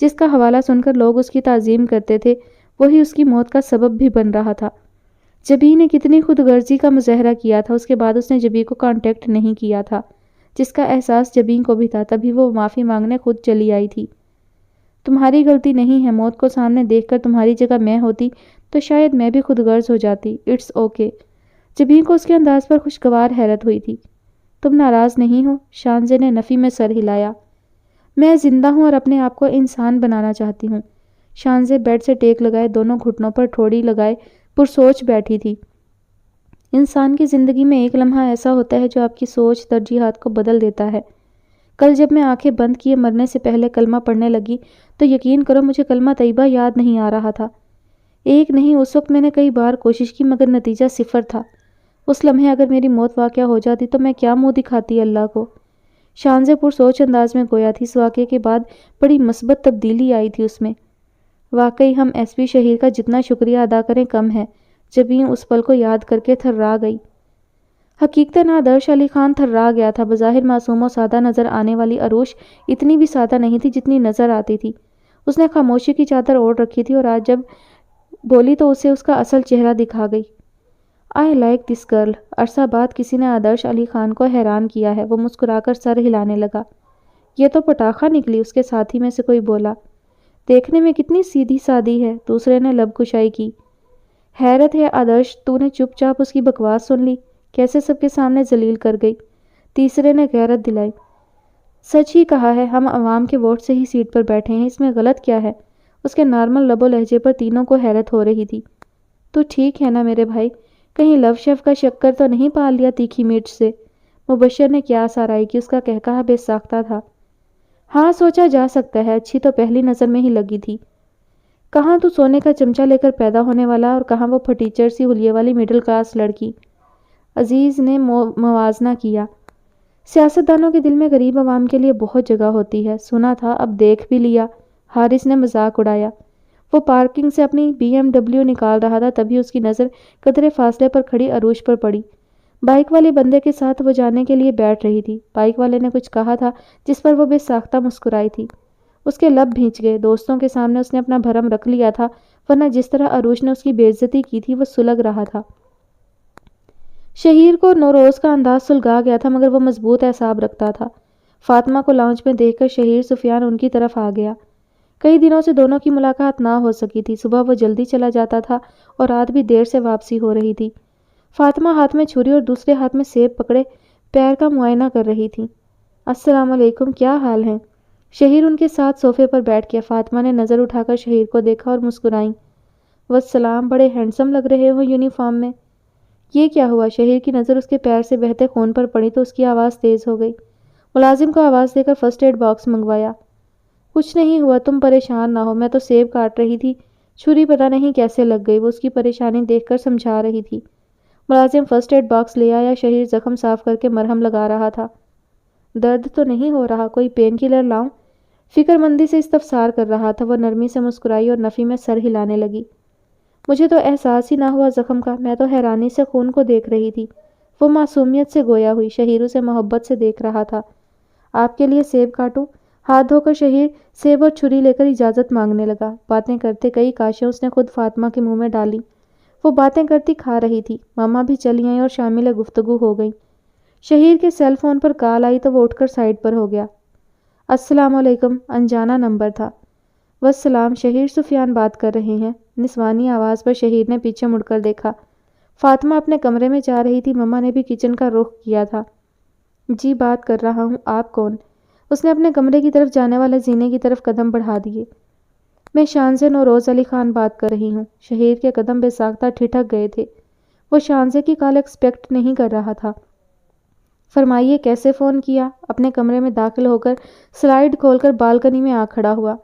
جس کا حوالہ سن کر لوگ اس کی تعظیم کرتے تھے، وہی اس کی موت کا سبب بھی بن رہا تھا۔ جبی نے کتنی خود غرضی کا مظاہرہ کیا تھا، اس کے بعد اس نے جبی کو کانٹیکٹ نہیں کیا تھا، جس کا احساس جبی کو بھی تھا، تبھی وہ معافی مانگنے خود چلی آئی تھی۔ تمہاری غلطی نہیں ہے، موت کو سامنے دیکھ کر تمہاری جگہ میں ہوتی تو شاید میں بھی خود غرض ہو جاتی۔ It's okay. جبی کو اس کے انداز پر خوشگوار حیرت ہوئی تھی۔ تم ناراض نہیں ہو؟ شانزے نے نفی میں سر ہلایا۔ میں زندہ ہوں اور اپنے آپ کو انسان بنانا چاہتی ہوں۔ شانزے بیڈ سے ٹیک لگائے دونوں گھٹنوں پر ٹھوڑی لگائے پرسوچ بیٹھی تھی۔ انسان کی زندگی میں ایک لمحہ ایسا ہوتا ہے جو آپ کی سوچ ترجیحات کو بدل دیتا ہے۔ کل جب میں آنکھیں بند کیے مرنے سے پہلے کلمہ پڑھنے لگی تو یقین کرو مجھے کلمہ طیبہ یاد نہیں آ رہا تھا۔ ایک نہیں، اس وقت میں نے کئی بار کوشش کی مگر نتیجہ صفر تھا۔ اس لمحے اگر میری موت واقعہ ہو جاتی تو میں کیا منہ دکھاتی اللہ کو۔ شانزے پرسوچ انداز میں گویا تھی۔ اس واقعے کے بعد بڑی مثبت تبدیلی آئی تھی اس میں۔ واقعی ہم ایس پی شہیر کا جتنا شکریہ ادا کریں کم ہے۔ جب یوں اس پل کو یاد کر کے تھرا گئی۔ حقیقتاً آدرش علی خان تھرا گیا تھا۔ بظاہر معصوم و سادہ نظر آنے والی عروش اتنی بھی سادہ نہیں تھی جتنی نظر آتی تھی۔ اس نے خاموشی کی چادر اوڑھ رکھی تھی اور آج جب بولی تو اسے اس کا اصل چہرہ دکھا گئی۔ I like this girl. عرصہ بعد کسی نے آدرش علی خان کو حیران کیا ہے۔ وہ مسکرا کر سر ہلانے لگا۔ یہ تو پٹاخہ نکلی، اس کے ساتھی میں سے کوئی بولا۔ دیکھنے میں کتنی سیدھی سادی ہے، دوسرے نے لب کشائی کی۔ حیرت ہے آدرش، تو نے چپ چاپ اس کی بکواس سن لی، کیسے سب کے سامنے ذلیل کر گئی۔ تیسرے نے غیرت دلائی۔ سچ ہی کہا ہے، ہم عوام کے ووٹ سے ہی سیٹ پر بیٹھے ہیں، اس میں غلط کیا ہے؟ اس کے نارمل لب و لہجے پر تینوں کو حیرت ہو رہی تھی۔ تو ٹھیک ہے نا میرے بھائی، کہیں لو شیف کا شکر تو نہیں پال لیا تیکھی مرچ سے؟ مبشر نے قیاس آرائی کہ اس کا کہکہا بے ساختہ تھا۔ ہاں سوچا جا سکتا ہے، اچھی تو پہلی نظر میں ہی لگی تھی۔ کہاں تو سونے کا چمچہ لے کر پیدا ہونے والا اور کہاں وہ پھٹیچر سی حلیے والی مڈل کلاس لڑکی۔ عزیز نے موازنہ کیا۔ سیاستدانوں کے دل میں غریب عوام کے لیے بہت جگہ ہوتی ہے، سنا تھا، اب دیکھ بھی لیا۔ حارث نے مذاق اڑایا۔ وہ پارکنگ سے اپنی BMW نکال رہا تھا، تبھی اس کی نظر قدرے فاصلے پر کھڑی عروش پر پڑی۔ بائک والے بندے کے ساتھ وہ جانے کے لیے بیٹھ رہی تھی۔ بائک والے نے کچھ کہا تھا جس پر وہ بے ساختہ مسکرائی تھی۔ اس کے لب بھینچ گئے۔ دوستوں کے سامنے اس نے اپنا بھرم رکھ لیا تھا، ورنہ جس طرح عروش نے اس کی بے عزتی کی تھی وہ سلگ رہا تھا۔ شہیر کو نوروز کا انداز سلگا گیا تھا مگر وہ مضبوط اعصاب رکھتا تھا۔ فاطمہ کو لاؤنج میں دیکھ کر شہیر سفیان ان کی طرف آ گیا۔ کئی دنوں سے دونوں کی ملاقات نہ ہو سکی تھی۔ صبح وہ جلدی چلا جاتا تھا اور رات بھی دیر سے واپسی ہو رہی تھی۔ فاطمہ ہاتھ میں چھری اور دوسرے ہاتھ میں سیب پکڑے پیر کا معائنہ کر رہی تھی۔ السلام علیکم، کیا حال ہے؟ شہیر ان کے ساتھ صوفے پر بیٹھ گیا۔ فاطمہ نے نظر اٹھا کر شہیر کو دیکھا اور مسکرائیں۔ والسلام، بڑے ہینڈسم لگ رہے ہو یونیفارم میں۔ یہ کیا ہوا؟ شہیر کی نظر اس کے پیر سے بہتے خون پر پڑی تو اس کی آواز تیز ہو گئی۔ ملازم کو آواز دے کر فرسٹ ایڈ باکس منگوایا۔ کچھ نہیں ہوا، تم پریشان نہ ہو، میں تو سیب کاٹ رہی تھی، چھری پتہ نہیں کیسے لگ گئی۔ وہ اس کی پریشانی دیکھ کر سمجھا رہی تھی۔ ملازم فرسٹ ایڈ باکس لے آیا۔ شہیر زخم صاف کر کے مرہم لگا رہا تھا۔ درد تو نہیں ہو رہا؟ کوئی پین کلر لاؤں؟ فکر مندی سے استفسار کر رہا تھا۔ وہ نرمی سے مسکرائی اور نفی میں سر ہلانے لگی۔ مجھے تو احساس ہی نہ ہوا زخم کا، میں تو حیرانی سے خون کو دیکھ رہی تھی۔ وہ معصومیت سے گویا ہوئی۔ شہیر اسے محبت سے دیکھ رہا تھا۔ آپ کے لیے سیب کاٹوں؟ ہاتھ دھو کر شہیر سیب اور چھری لے کر اجازت مانگنے لگا۔ باتیں کرتے کئی کاشیں اس نے خود فاطمہ کے منہ میں ڈالی۔ وہ باتیں کرتی کھا رہی تھی۔ ماما بھی چلی آئیں اور شامل گفتگو ہو گئیں۔ شہیر کے سیل فون پر کال آئی تو وہ اٹھ کر سائڈ پر ہو گیا۔ السلام علیکم، انجانا نمبر تھا۔ والسلام، شہیر سفیان بات کر رہے ہیں؟ نسوانی آواز پر شہیر نے پیچھے مڑ کر دیکھا۔ فاطمہ اپنے کمرے میں جا رہی تھی۔ مما نے بھی کچن کا رخ کیا تھا۔ جی بات کر رہا ہوں، آپ کون؟ اس نے اپنے کمرے کی طرف جانے والے زینے کی طرف قدم بڑھا دیے۔ میں شانزے نوروز علی خان بات کر رہی ہوں۔ شہیر کے قدم بے ساختہ ٹھٹک گئے تھے۔ وہ شانزے کی کال ایکسپیکٹ نہیں کر رہا تھا۔ فرمائیے، کیسے فون کیا؟ اپنے کمرے میں داخل ہو کر سلائیڈ کھول کر بالکنی میں آ کھڑا ہوا۔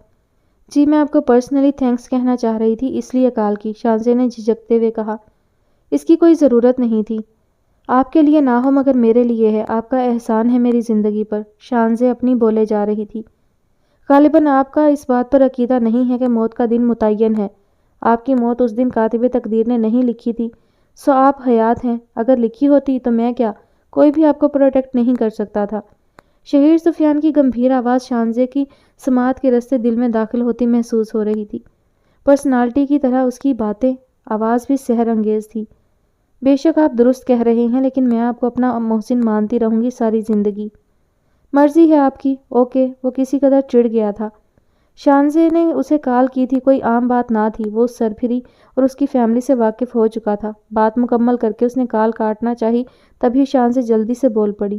جی میں آپ کو پرسنلی تھینکس کہنا چاہ رہی تھی، اس لیے کال کی، شانزے نے جھجکتے ہوئے کہا۔ اس کی کوئی ضرورت نہیں تھی۔ آپ کے لیے نہ ہو مگر میرے لیے ہے، آپ کا احسان ہے میری زندگی پر، شانزے اپنی بولے جا رہی تھی۔ غالباً آپ کا اس بات پر عقیدہ نہیں ہے کہ موت کا دن متعین ہے۔ آپ کی موت اس دن کاتب تقدیر نے نہیں لکھی تھی، سو آپ حیات ہیں۔ اگر لکھی ہوتی تو میں کیا، کوئی بھی آپ کو پروٹیکٹ نہیں کر سکتا تھا۔ شہیر سفیان کی گمبھیر آواز شانزے کی سماعت کے رستے دل میں داخل ہوتی محسوس ہو رہی تھی۔ پرسنالٹی کی طرح اس کی باتیں، آواز بھی سحر انگیز تھی۔ بے شک آپ درست کہہ رہے ہیں، لیکن میں آپ کو اپنا محسن مانتی رہوں گی ساری زندگی۔ مرضی ہے آپ کی۔ اوکے۔ وہ کسی قدر چڑ گیا تھا۔ شانزے نے اسے کال کی تھی، کوئی عام بات نہ تھی۔ وہ سرپھری اور اس کی فیملی سے واقف ہو چکا تھا۔ بات مکمل کر کے اس نے کال کاٹنا چاہی، تبھی شانزے جلدی سے بول پڑی۔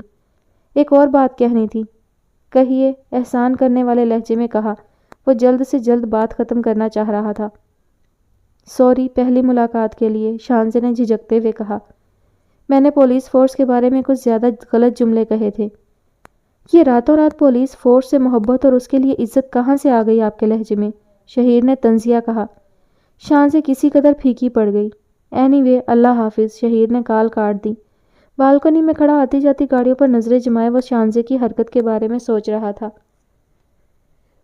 ایک اور بات کہنی تھی۔ کہیے، احسان کرنے والے لہجے میں کہا۔ وہ جلد سے جلد بات ختم کرنا چاہ رہا تھا۔ سوری، پہلی ملاقات کے لیے، شانزے نے جھجکتے ہوئے کہا۔ میں نے پولیس فورس کے بارے میں کچھ زیادہ غلط جملے کہے تھے۔ یہ راتوں رات پولیس فورس سے محبت اور اس کے لیے عزت کہاں سے آ گئی آپ کے لہجے میں؟ شہیر نے طنزیہ کہا۔ شان سے کسی قدر پھیکی پڑ گئی۔ اینی وے اللہ حافظ، شہیر نے کال کاٹ دی۔ بالکنی میں کھڑا آتی جاتی گاڑیوں پر نظریں جمائے وہ شانزے کی حرکت کے بارے میں سوچ رہا تھا۔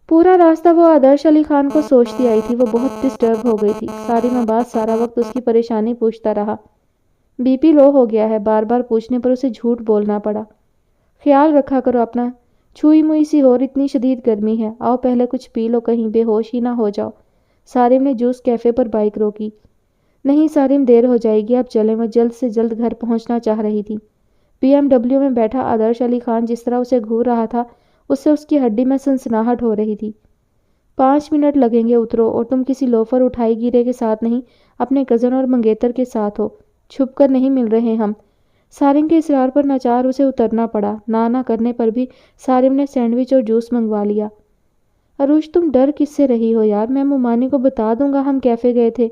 پورا راستہ وہ آدرش علی خان کو سوچتی آئی تھی۔ وہ بہت ڈسٹرب ہو گئی تھی۔ سارم عباس سارا وقت اس کی پریشانی پوچھتا رہا۔ بی پی لو ہو گیا ہے، بار بار پوچھنے پر اسے جھوٹ بولنا پڑا۔ خیال رکھا کرو اپنا، چھوئی موئی سی اور اتنی شدید گرمی ہے، آؤ پہلے کچھ پی لو کہیں بے ہوش ہی نہ ہو جاؤ۔ سارم نے جوس کیفے پر بائک روکی۔ نہیں سارم، دیر ہو جائے گی، آپ چلیں۔ وہ جلد سے جلد گھر پہنچنا چاہ رہی تھی۔ بی ایم ڈبلیو میں بیٹھا آدرش علی خان جس طرح اسے گھور رہا تھا اس سے اس کی ہڈی میں سنسناہٹ ہو رہی تھی۔ 5 منٹ لگیں گے، اترو، اور تم کسی لوفر اٹھائی گیرے کے ساتھ نہیں، اپنے کزن اور منگیتر کے ساتھ ہو، چھپ کر نہیں مل رہے ہم۔ سارم کے اصرار پر ناچار اسے اترنا پڑا۔ نہ کرنے پر بھی سارم نے سینڈوچ اور جوس منگوا لیا۔ عروج تم ڈر کس سے رہی ہو یار؟ میں ممانی کو بتا دوں گا ہم کیفے گئے تھے۔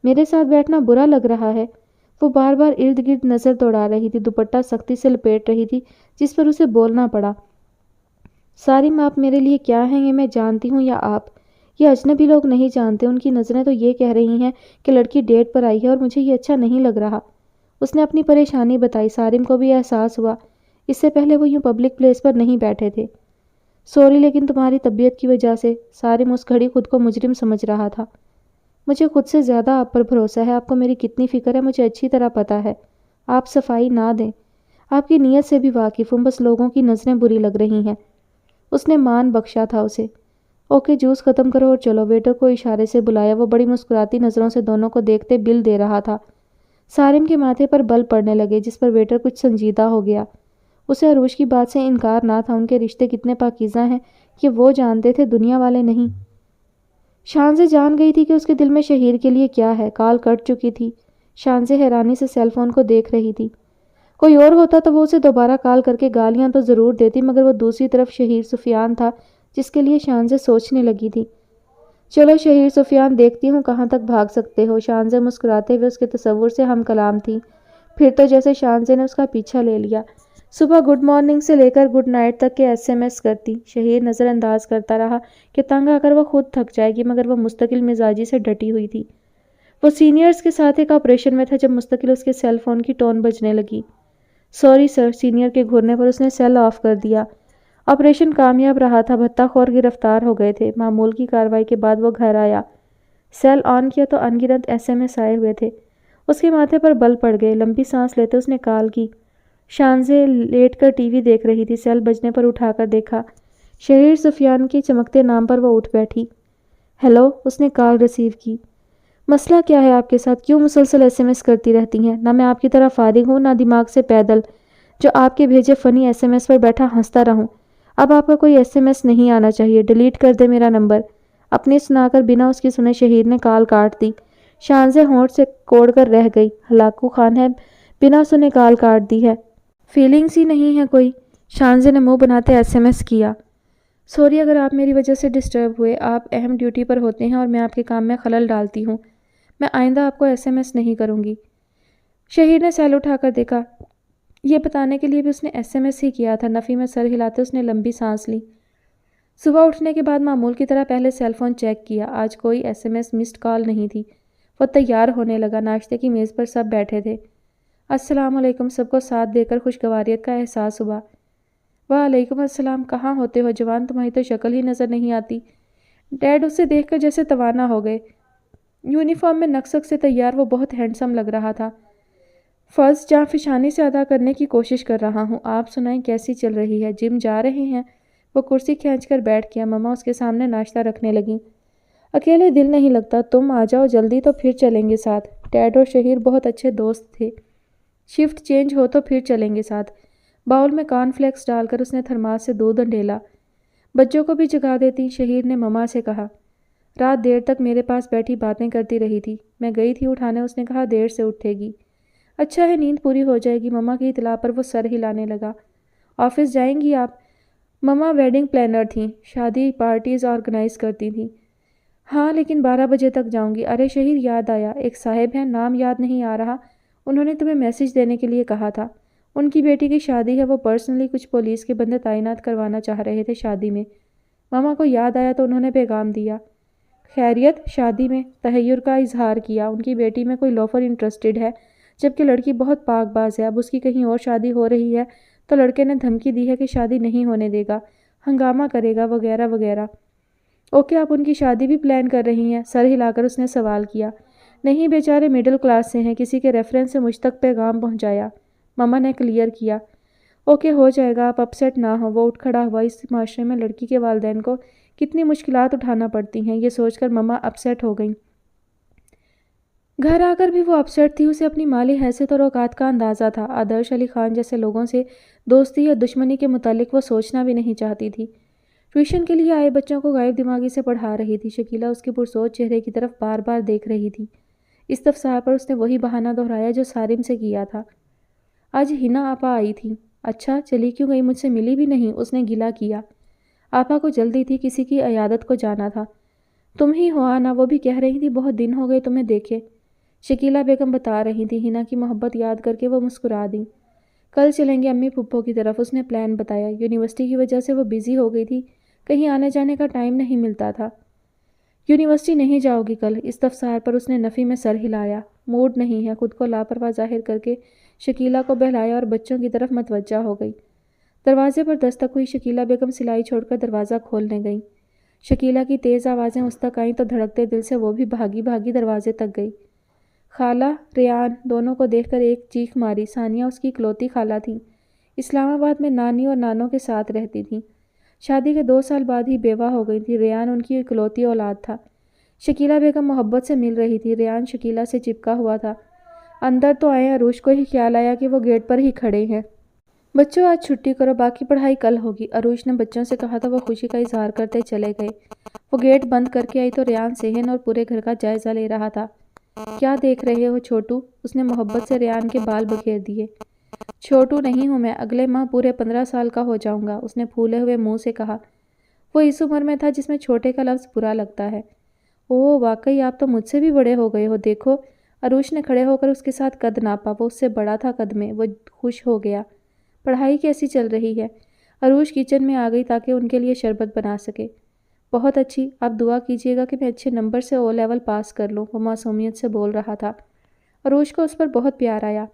میرے ساتھ بیٹھنا برا لگ رہا ہے؟ وہ بار بار ارد گرد نظر دوڑا رہی تھی، دوپٹہ سختی سے لپیٹ رہی تھی جس پر اسے بولنا پڑا۔ سارم آپ میرے لیے کیا ہیں یہ میں جانتی ہوں یا آپ؟ یہ اجنبی لوگ نہیں جانتے، ان کی نظریں تو یہ کہہ رہی ہیں کہ لڑکی ڈیٹ پر آئی ہے اور مجھے یہ اچھا نہیں لگ رہا۔ اس نے اپنی پریشانی بتائی۔ سارم کو بھی احساس ہوا اس سے پہلے وہ یوں پبلک پلیس پر نہیں بیٹھے تھے۔ سوری لیکن تمہاری طبیعت کی وجہ سے۔ سارم اس گھڑی خود کو مجرم سمجھ رہا تھا۔ مجھے خود سے زیادہ آپ پر بھروسہ ہے، آپ کو میری کتنی فکر ہے مجھے اچھی طرح پتہ ہے۔ آپ صفائی نہ دیں، آپ کی نیت سے بھی واقف ہوں، بس لوگوں کی نظریں بری لگ رہی ہیں۔ اس نے مان بخشا تھا اسے۔ اوکے جوس ختم کرو اور چلو۔ ویٹر کو اشارے سے بلایا۔ وہ بڑی مسکراتی نظروں سے دونوں کو دیکھتے بل دے رہا تھا۔ سارم کے ماتھے پر بل پڑنے لگے جس پر ویٹر کچھ سنجیدہ ہو گیا۔ اسے عروج کی بات سے انکار نہ تھا، ان کے رشتے کتنے پاکیزہ ہیں کہ وہ جانتے تھے، دنیا والے نہیں۔ شانزے جان گئی تھی کہ اس کے دل میں شہیر کے لیے کیا ہے۔ کال کٹ چکی تھی۔ شانزے حیرانی سے سیل فون کو دیکھ رہی تھی۔ کوئی اور ہوتا تو وہ اسے دوبارہ کال کر کے گالیاں تو ضرور دیتی، مگر وہ دوسری طرف شہیر سفیان تھا جس کے لیے شانزے سوچنے لگی تھی۔ چلو شہیر سفیان، دیکھتی ہوں کہاں تک بھاگ سکتے ہو۔ شانزے مسکراتے ہوئے اس کے تصور سے ہم کلام تھی۔ پھر تو جیسے شانزے نے اس کا پیچھا لے لیا۔ صبح گڈ مارننگ سے لے کر گڈ نائٹ تک کے ایس ایم ایس کرتی۔ شہیر نظر انداز کرتا رہا کہ تنگ آ کر وہ خود تھک جائے گی، مگر وہ مستقل مزاجی سے ڈٹی ہوئی تھی۔ وہ سینئرز کے ساتھ ایک آپریشن میں تھا جب مستقل اس کے سیل فون کی ٹون بجنے لگی۔ سوری سر، سینئر کے گھرنے پر اس نے سیل آف کر دیا۔ آپریشن کامیاب رہا تھا، بھتہ خور گرفتار ہو گئے تھے۔ معمول کی کارروائی کے بعد وہ گھر آیا۔ سیل آن کیا تو ان گنت ایس ایم ایس آئے ہوئے تھے۔ اس کے ماتھے پر بل پڑ گئے۔ لمبی سانس لیتے اس نے کال کی۔ شانزے لیٹ کر ٹی وی دیکھ رہی تھی۔ سیل بجنے پر اٹھا کر دیکھا۔ شہیر سفیان کے چمکتے نام پر وہ اٹھ بیٹھی۔ ہیلو، اس نے کال ریسیو کی۔ مسئلہ کیا ہے آپ کے ساتھ؟ کیوں مسلسل ایس ایم ایس کرتی رہتی ہیں؟ نہ میں آپ کی طرح فارغ ہوں، نہ دماغ سے پیدل جو آپ کے بھیجے فنی ایس ایم ایس پر بیٹھا ہنستا رہوں۔ اب آپ کا کوئی ایس ایم ایس نہیں آنا چاہیے، ڈیلیٹ کر دے میرا نمبر۔ اپنی سنا کر بنا اس کی سنے شہیر نے کال کاٹ دی۔ شانزے ہونٹ سے کوڑ کر رہ گئی۔ ہلاکو خان ہے، بنا سنے کال کاٹ دی ہے۔ فیلنگز ہی نہیں ہے کوئی۔ شانزے نے منہ بناتے ایس ایم ایس کیا۔ سوری اگر آپ میری وجہ سے ڈسٹرب ہوئے، آپ اہم ڈیوٹی پر ہوتے ہیں اور میں آپ کے کام میں خلل ڈالتی ہوں۔ میں آئندہ آپ کو ایس ایم ایس نہیں کروں گی۔ شہیر نے سیل اٹھا کر دیکھا۔ یہ بتانے کے لیے بھی اس نے ایس ایم ایس ہی کیا تھا۔ نفی میں سر ہلاتے اس نے لمبی سانس لی۔ صبح اٹھنے کے بعد معمول کی طرح پہلے سیل فون چیک کیا۔ آج کوئی ایس ایم ایس مسڈ کال نہیں تھی۔ وہ تیار ہونے لگا۔ ناشتے کی میز پر سب بیٹھے تھے۔ السلام علیکم، سب کو ساتھ دے کر خوشگواریت کا احساس ہوا۔ وعلیکم السلام، کہاں ہوتے ہو جوان؟ تمہاری تو شکل ہی نظر نہیں آتی۔ ڈیڈ اسے دیکھ کر جیسے توانا ہو گئے۔ یونیفارم میں نقصک سے تیار وہ بہت ہینڈسم لگ رہا تھا۔ فرض جاں فشانی سے ادا کرنے کی کوشش کر رہا ہوں۔ آپ سنائیں کیسی چل رہی ہے؟ جم جا رہے ہیں؟ وہ کرسی کھینچ کر بیٹھ گیا۔ مما اس کے سامنے ناشتہ رکھنے لگیں۔ اکیلے دل نہیں لگتا، تم آ جاؤ جلدی تو پھر چلیں گے ساتھ۔ ڈیڈ اور شہیر بہت اچھے دوست تھے۔ شفٹ چینج ہو تو پھر چلیں گے ساتھ۔ باؤل میں کارن فلیکس ڈال کر اس نے تھرماس سے دودھ ڈھیلا۔ بچوں کو بھی جگا دیتی، شہیر نے مما سے کہا۔ رات دیر تک میرے پاس بیٹھی باتیں کرتی رہی تھی۔ میں گئی تھی اٹھانے، اس نے کہا دیر سے اٹھے گی۔ اچھا ہے، نیند پوری ہو جائے گی۔ مما کی اطلاع پر وہ سر ہلانے لگا۔ آفس جائیں گی آپ؟ مما ویڈنگ پلانر تھیں، شادی پارٹیز آرگنائز کرتی تھیں۔ ہاں لیکن 12 بجے تک جاؤں گی۔ ارے شہیر، یاد آیا، ایک صاحب ہیں، نام یاد نہیں آ رہا، انہوں نے تمہیں میسج دینے کے لیے کہا تھا۔ ان کی بیٹی کی شادی ہے، وہ پرسنلی کچھ پولیس کے بندے تعینات کروانا چاہ رہے تھے شادی میں۔ ماما کو یاد آیا تو انہوں نے پیغام دیا۔ خیریت؟ شادی میں تحیر کا اظہار کیا۔ ان کی بیٹی میں کوئی لوفر انٹرسٹڈ ہے، جبکہ لڑکی بہت پاک باز ہے۔ اب اس کی کہیں اور شادی ہو رہی ہے تو لڑکے نے دھمکی دی ہے کہ شادی نہیں ہونے دے گا، ہنگامہ کرے گا وغیرہ وغیرہ۔ اوکے، آپ ان کی شادی بھی پلان کر رہی ہیں؟ سر ہلا کر اس نے سوال کیا۔ نہیں، بیچارے مڈل کلاس سے ہیں، کسی کے ریفرنس سے مجھ تک پیغام پہنچایا، ماما نے کلیئر کیا۔ اوکے، ہو جائے گا، آپ اپسیٹ نہ ہو۔ وہ اٹھ کھڑا ہوا۔ اس معاشرے میں لڑکی کے والدین کو کتنی مشکلات اٹھانا پڑتی ہیں، یہ سوچ کر ماما اپسیٹ ہو گئیں۔ گھر آ کر بھی وہ اپسیٹ تھی۔ اسے اپنی مالی حیثیت اور اوقات کا اندازہ تھا۔ آدرش علی خان جیسے لوگوں سے دوستی یا دشمنی کے متعلق وہ سوچنا بھی نہیں چاہتی تھی۔ ٹیوشن کے لیے آئے بچوں کو غائب دماغی سے پڑھا رہی تھی۔ شکیلہ اس کے پرسوچ چہرے کی طرف بار بار دیکھ رہی تھی۔ استفسار پر اس نے وہی بہانہ دہرایا جو سارم سے کیا تھا۔ آج ہنا آپا آئی تھی۔ اچھا، چلی کیوں گئی؟ مجھ سے ملی بھی نہیں، اس نے گلہ کیا۔ آپا کو جلدی تھی، کسی کی عیادت کو جانا تھا۔ تم ہی ہو آنا، وہ بھی کہہ رہی تھی بہت دن ہو گئے تمہیں دیکھے۔ شکیلہ بیگم بتا رہی تھی۔ ہنا کی محبت یاد کر کے وہ مسکرا دیں۔ کل چلیں گے امی پھپھو کی طرف، اس نے پلان بتایا۔ یونیورسٹی کی وجہ سے وہ بیزی ہو گئی تھی، کہیں آنے جانے کا ٹائم نہیں ملتا تھا۔ یونیورسٹی نہیں جاؤ گی کل؟ استفسار پر اس نے نفی میں سر ہلایا۔ موڈ نہیں ہے، خود کو لاپرواہ ظاہر کر کے شکیلہ کو بہلایا اور بچوں کی طرف متوجہ ہو گئی۔ دروازے پر دستک ہوئی۔ شکیلہ بیگم سلائی چھوڑ کر دروازہ کھولنے گئیں۔ شکیلہ کی تیز آوازیں اس تک آئیں تو دھڑکتے دل سے وہ بھی بھاگی بھاگی دروازے تک گئی۔ خالہ، ریان دونوں کو دیکھ کر ایک چیخ ماری۔ ثانیہ اس کی اکلوتی خالہ تھیں۔ اسلام آباد میں نانی اور نانوں کے ساتھ رہتی تھیں۔ شادی کے 2 سال بعد ہی بیوہ ہو گئی تھی۔ ریان ان کی اکلوتی اولاد تھا۔ شکیلہ بیگم محبت سے مل رہی تھی۔ ریان شکیلہ سے چپکا ہوا تھا۔ اندر تو آئے، عروش کو ہی خیال آیا کہ وہ گیٹ پر ہی کھڑے ہیں۔ بچوں آج چھٹی کرو، باقی پڑھائی کل ہوگی، عروش نے بچوں سے کہا تو وہ خوشی کا اظہار کرتے چلے گئے۔ وہ گیٹ بند کر کے آئی تو ریان صحن اور پورے گھر کا جائزہ لے رہا تھا۔ کیا دیکھ رہے ہو چھوٹو؟ اس نے محبت سے ریان کے بال بکھیر دیے۔ چھوٹو نہیں ہوں میں، اگلے ماہ پورے 15 سال کا ہو جاؤں گا، اس نے پھولے ہوئے منہ سے کہا۔ وہ اس عمر میں تھا جس میں چھوٹے کا لفظ برا لگتا ہے۔ اوہ واقعی آپ تو مجھ سے بھی بڑے ہو گئے ہو، دیکھو۔ عروش نے کھڑے ہو کر اس کے ساتھ قد ناپا۔ وہ اس سے بڑا تھا قد میں۔ وہ خوش ہو گیا۔ پڑھائی کیسی چل رہی ہے؟ عروش کچن میں آ گئی تاکہ ان کے لیے شربت بنا سکے۔ بہت اچھی، آپ دعا کیجیے گا کہ میں اچھے نمبر سے او لیول پاس کر لوں، وہ معصومیت سے بول رہا تھا۔ عروش کو اس پر بہت پیار آیا۔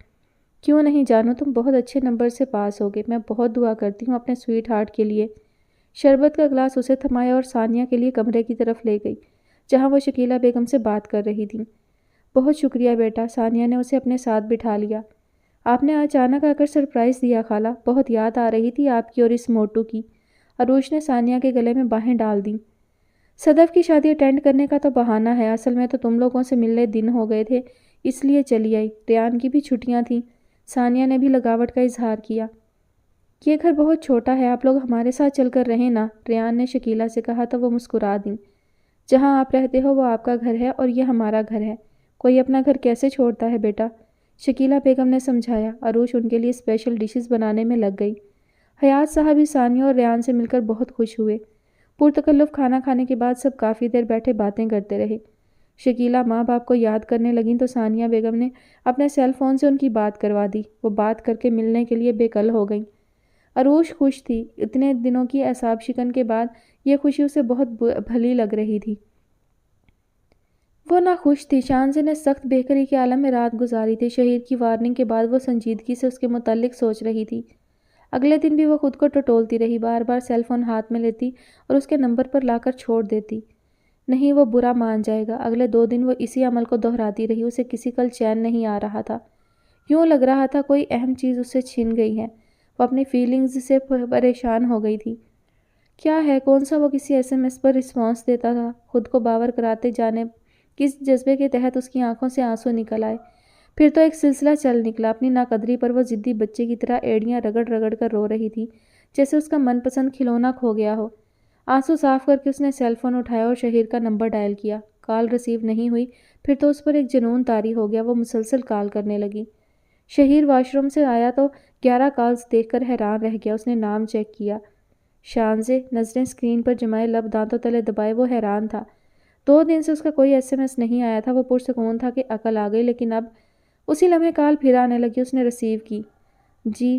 کیوں نہیں جانو، تم بہت اچھے نمبر سے پاس ہوگے، میں بہت دعا کرتی ہوں اپنے سویٹ ہارٹ کے لیے۔ شربت کا گلاس اسے تھمایا اور ثانیہ کے لیے کمرے کی طرف لے گئی جہاں وہ شکیلہ بیگم سے بات کر رہی تھیں۔ بہت شکریہ بیٹا، ثانیہ نے اسے اپنے ساتھ بٹھا لیا۔ آپ نے اچانک آ کر سرپرائز دیا خالہ، بہت یاد آ رہی تھی آپ کی اور اس موٹو کی۔ عروش نے ثانیہ کے گلے میں باہیں ڈال دیں۔ صدف کی شادی اٹینڈ کرنے کا تو بہانہ ہے، اصل میں تو تم لوگوں سے ملنے دن ہو گئے تھے، اس لیے چلی آئی۔ ریان کی بھی چھٹیاں تھیں۔ ثانیہ نے بھی لگاوٹ کا اظہار کیا۔ یہ گھر بہت چھوٹا ہے، آپ لوگ ہمارے ساتھ چل کر رہیں نا، ریان نے شکیلہ سے کہا تو وہ مسکرا دیں۔ جہاں آپ رہتے ہو وہ آپ کا گھر ہے اور یہ ہمارا گھر ہے، کوئی اپنا گھر کیسے چھوڑتا ہے بیٹا، شکیلہ بیگم نے سمجھایا۔ عروش ان کے لیے اسپیشل ڈشز بنانے میں لگ گئی۔ حیات صاحب بھی ثانیہ اور ریان سے مل کر بہت خوش ہوئے۔ پرتکلف کھانا کھانے کے بعد سب کافی دیر بیٹھے باتیں کرتے رہے۔ شکیلہ ماں باپ کو یاد کرنے لگیں تو ثانیہ بیگم نے اپنے سیل فون سے ان کی بات کروا دی۔ وہ بات کر کے ملنے کے لیے بے کل ہو گئیں۔ عروش خوش تھی۔ اتنے دنوں کی اعصاب شکن کے بعد یہ خوشی اسے بہت بھلی لگ رہی تھی۔ وہ نہ خوش تھی۔ شانزے نے سخت بےقری کے عالم میں رات گزاری تھی۔ شہیر کی وارننگ کے بعد وہ سنجیدگی سے اس کے متعلق سوچ رہی تھی۔ اگلے دن بھی وہ خود کو ٹٹولتی رہی، بار بار سیل فون ہاتھ میں لیتی اور اس کے نمبر پر لا کر چھوڑ دیتی۔ نہیں، وہ برا مان جائے گا۔ اگلے 2 دن وہ اسی عمل کو دہراتی رہی۔ اسے کسی کل چین نہیں آ رہا تھا۔ یوں لگ رہا تھا کوئی اہم چیز اس سے چھن گئی ہے۔ وہ اپنی فیلنگز سے پریشان ہو گئی تھی۔ کیا ہے؟ کون سا وہ کسی ایس ایم ایس پر رسپانس دیتا تھا؟ خود کو باور کراتے جانے کس جذبے کے تحت اس کی آنکھوں سے آنسو نکل آئے۔ پھر تو ایک سلسلہ چل نکلا۔ اپنی ناقدری پر وہ ضدی بچے کی طرح ایڑیاں رگڑ رگڑ کر رو رہی تھی، جیسے اس کا من پسند کھلونا کھو گیا ہو۔ آنسو صاف کر کے اس نے سیل فون اٹھایا اور شہیر کا نمبر ڈائل کیا۔ کال ریسیو نہیں ہوئی۔ پھر تو اس پر ایک جنون طاری ہو گیا۔ وہ مسلسل کال کرنے لگی۔ شہیر واش روم سے آیا تو 11 کالز دیکھ کر حیران رہ گیا۔ اس نے نام چیک کیا۔ شانزے، نظریں اسکرین پر جمائے، لب دانتوں تلے دبائے وہ حیران تھا۔ 2 دن سے اس کا کوئی ایس ایم ایس نہیں آیا تھا۔ وہ پرسکون تھا کہ عقل آ گئی، لیکن اب اسی لمحے کال پھر آنے لگی۔ اس نے ریسیو کی۔ جی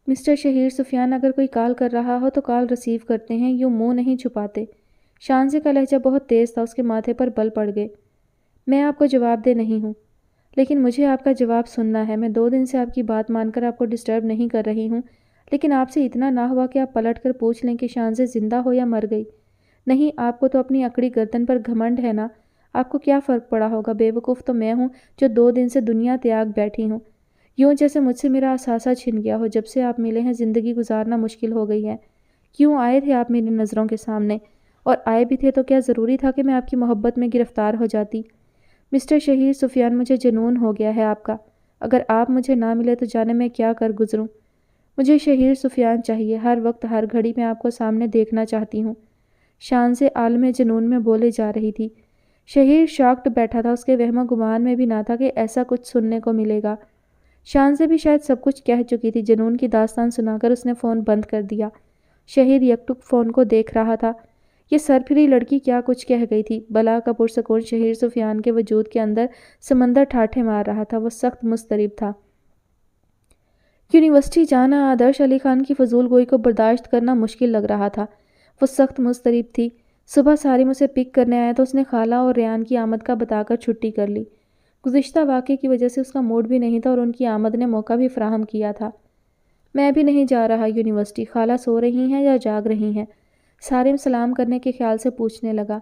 مسٹر شہیر سفیان، اگر کوئی کال کر رہا ہو تو کال ریسیو کرتے ہیں، یوں منہ نہیں چھپاتے۔ شانزے کا لہجہ بہت تیز تھا، اس کے ماتھے پر بل پڑ گئے۔ میں آپ کو جواب دہ نہیں ہوں، لیکن مجھے آپ کا جواب سننا ہے۔ میں 2 دن سے آپ کی بات مان کر آپ کو ڈسٹرب نہیں کر رہی ہوں، لیکن آپ سے اتنا نہ ہوا کہ آپ پلٹ کر پوچھ لیں کہ شانزے زندہ ہو یا مر گئی؟ نہیں، آپ کو تو اپنی اکڑی گردن پر گھمنڈ ہے نا۔ آپ کو کیا فرق پڑا ہوگا؟ بے وقوف تو میں ہوں جو 2 دن سے دنیا تیاگ بیٹھی ہوں، یوں جیسے مجھ سے میرا اثاثہ چھن گیا ہو۔ جب سے آپ ملے ہیں زندگی گزارنا مشکل ہو گئی ہے۔ کیوں آئے تھے آپ میری نظروں کے سامنے؟ اور آئے بھی تھے تو کیا ضروری تھا کہ میں آپ کی محبت میں گرفتار ہو جاتی؟ مسٹر شہیر سفیان، مجھے جنون ہو گیا ہے آپ کا۔ اگر آپ مجھے نہ ملے تو جانے میں کیا کر گزروں۔ مجھے شہیر سفیان چاہیے، ہر وقت ہر گھڑی میں آپ کو سامنے دیکھنا چاہتی ہوں۔ شان سے عالم جنون میں بولے جا رہی تھی۔ شہیر شاکڈ بیٹھا تھا، اس کے وہم و گمان میں بھی نہ تھا کہ ایسا کچھ سننے کو ملے گا۔ شان سے بھی شاید سب کچھ کہہ چکی تھی۔ جنون کی داستان سنا کر اس نے فون بند کر دیا۔ شہیر یکٹک فون کو دیکھ رہا تھا۔ یہ سرپھری لڑکی کیا کچھ کہہ گئی تھی؟ بلا کا پرسکون شہیر سفیان کے وجود کے اندر سمندر ٹھاٹھے مار رہا تھا۔ وہ سخت مضطرب تھا۔ یونیورسٹی جانا آدرش علی خان کی فضول گوئی کو برداشت کرنا مشکل لگ رہا تھا۔ وہ سخت مضطرب تھی۔ صبح سارم اسے پک کرنے آیا تو اس نے خالہ اور ریان کی آمد کا بتا کر چھٹی کر لی۔ گزشتہ واقعے کی وجہ سے اس کا موڈ بھی نہیں تھا اور ان کی آمد نے موقع بھی فراہم کیا تھا۔ میں بھی نہیں جا رہا یونیورسٹی۔ خالہ سو رہی ہیں یا جاگ رہی ہیں؟ سارم سلام کرنے کے خیال سے پوچھنے لگا۔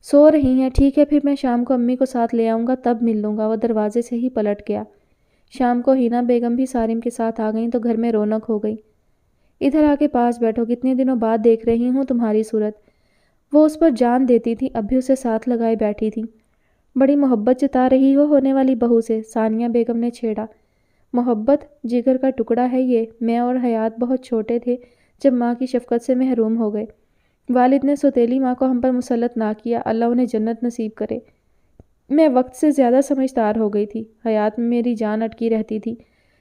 سو رہی ہیں؟ ٹھیک ہے، پھر میں شام کو امی کو ساتھ لے آؤں گا، تب مل لوں گا۔ وہ دروازے سے ہی پلٹ گیا۔ شام کو ہینا بیگم بھی سارم کے ساتھ آ گئیں تو گھر میں رونق ہو گئی۔ ادھر آ کے پاس بیٹھو، کتنے دنوں بعد دیکھ رہی ہوں تمہاری صورت۔ وہ اس پر جان دیتی تھی، اب بھی اسے ساتھ لگائے بیٹھی تھی۔ بڑی محبت جتا رہی ہو ہونے والی بہو سے، ثانیہ بیگم نے چھیڑا۔ محبت؟ جگر کا ٹکڑا ہے یہ۔ میں اور حیات بہت چھوٹے تھے جب ماں کی شفقت سے محروم ہو گئے۔ والد نے سوتیلی ماں کو ہم پر مسلط نہ کیا، اللہ انہیں جنت نصیب کرے۔ میں وقت سے زیادہ سمجھدار ہو گئی تھی۔ حیات میں میری جان اٹکی رہتی تھی۔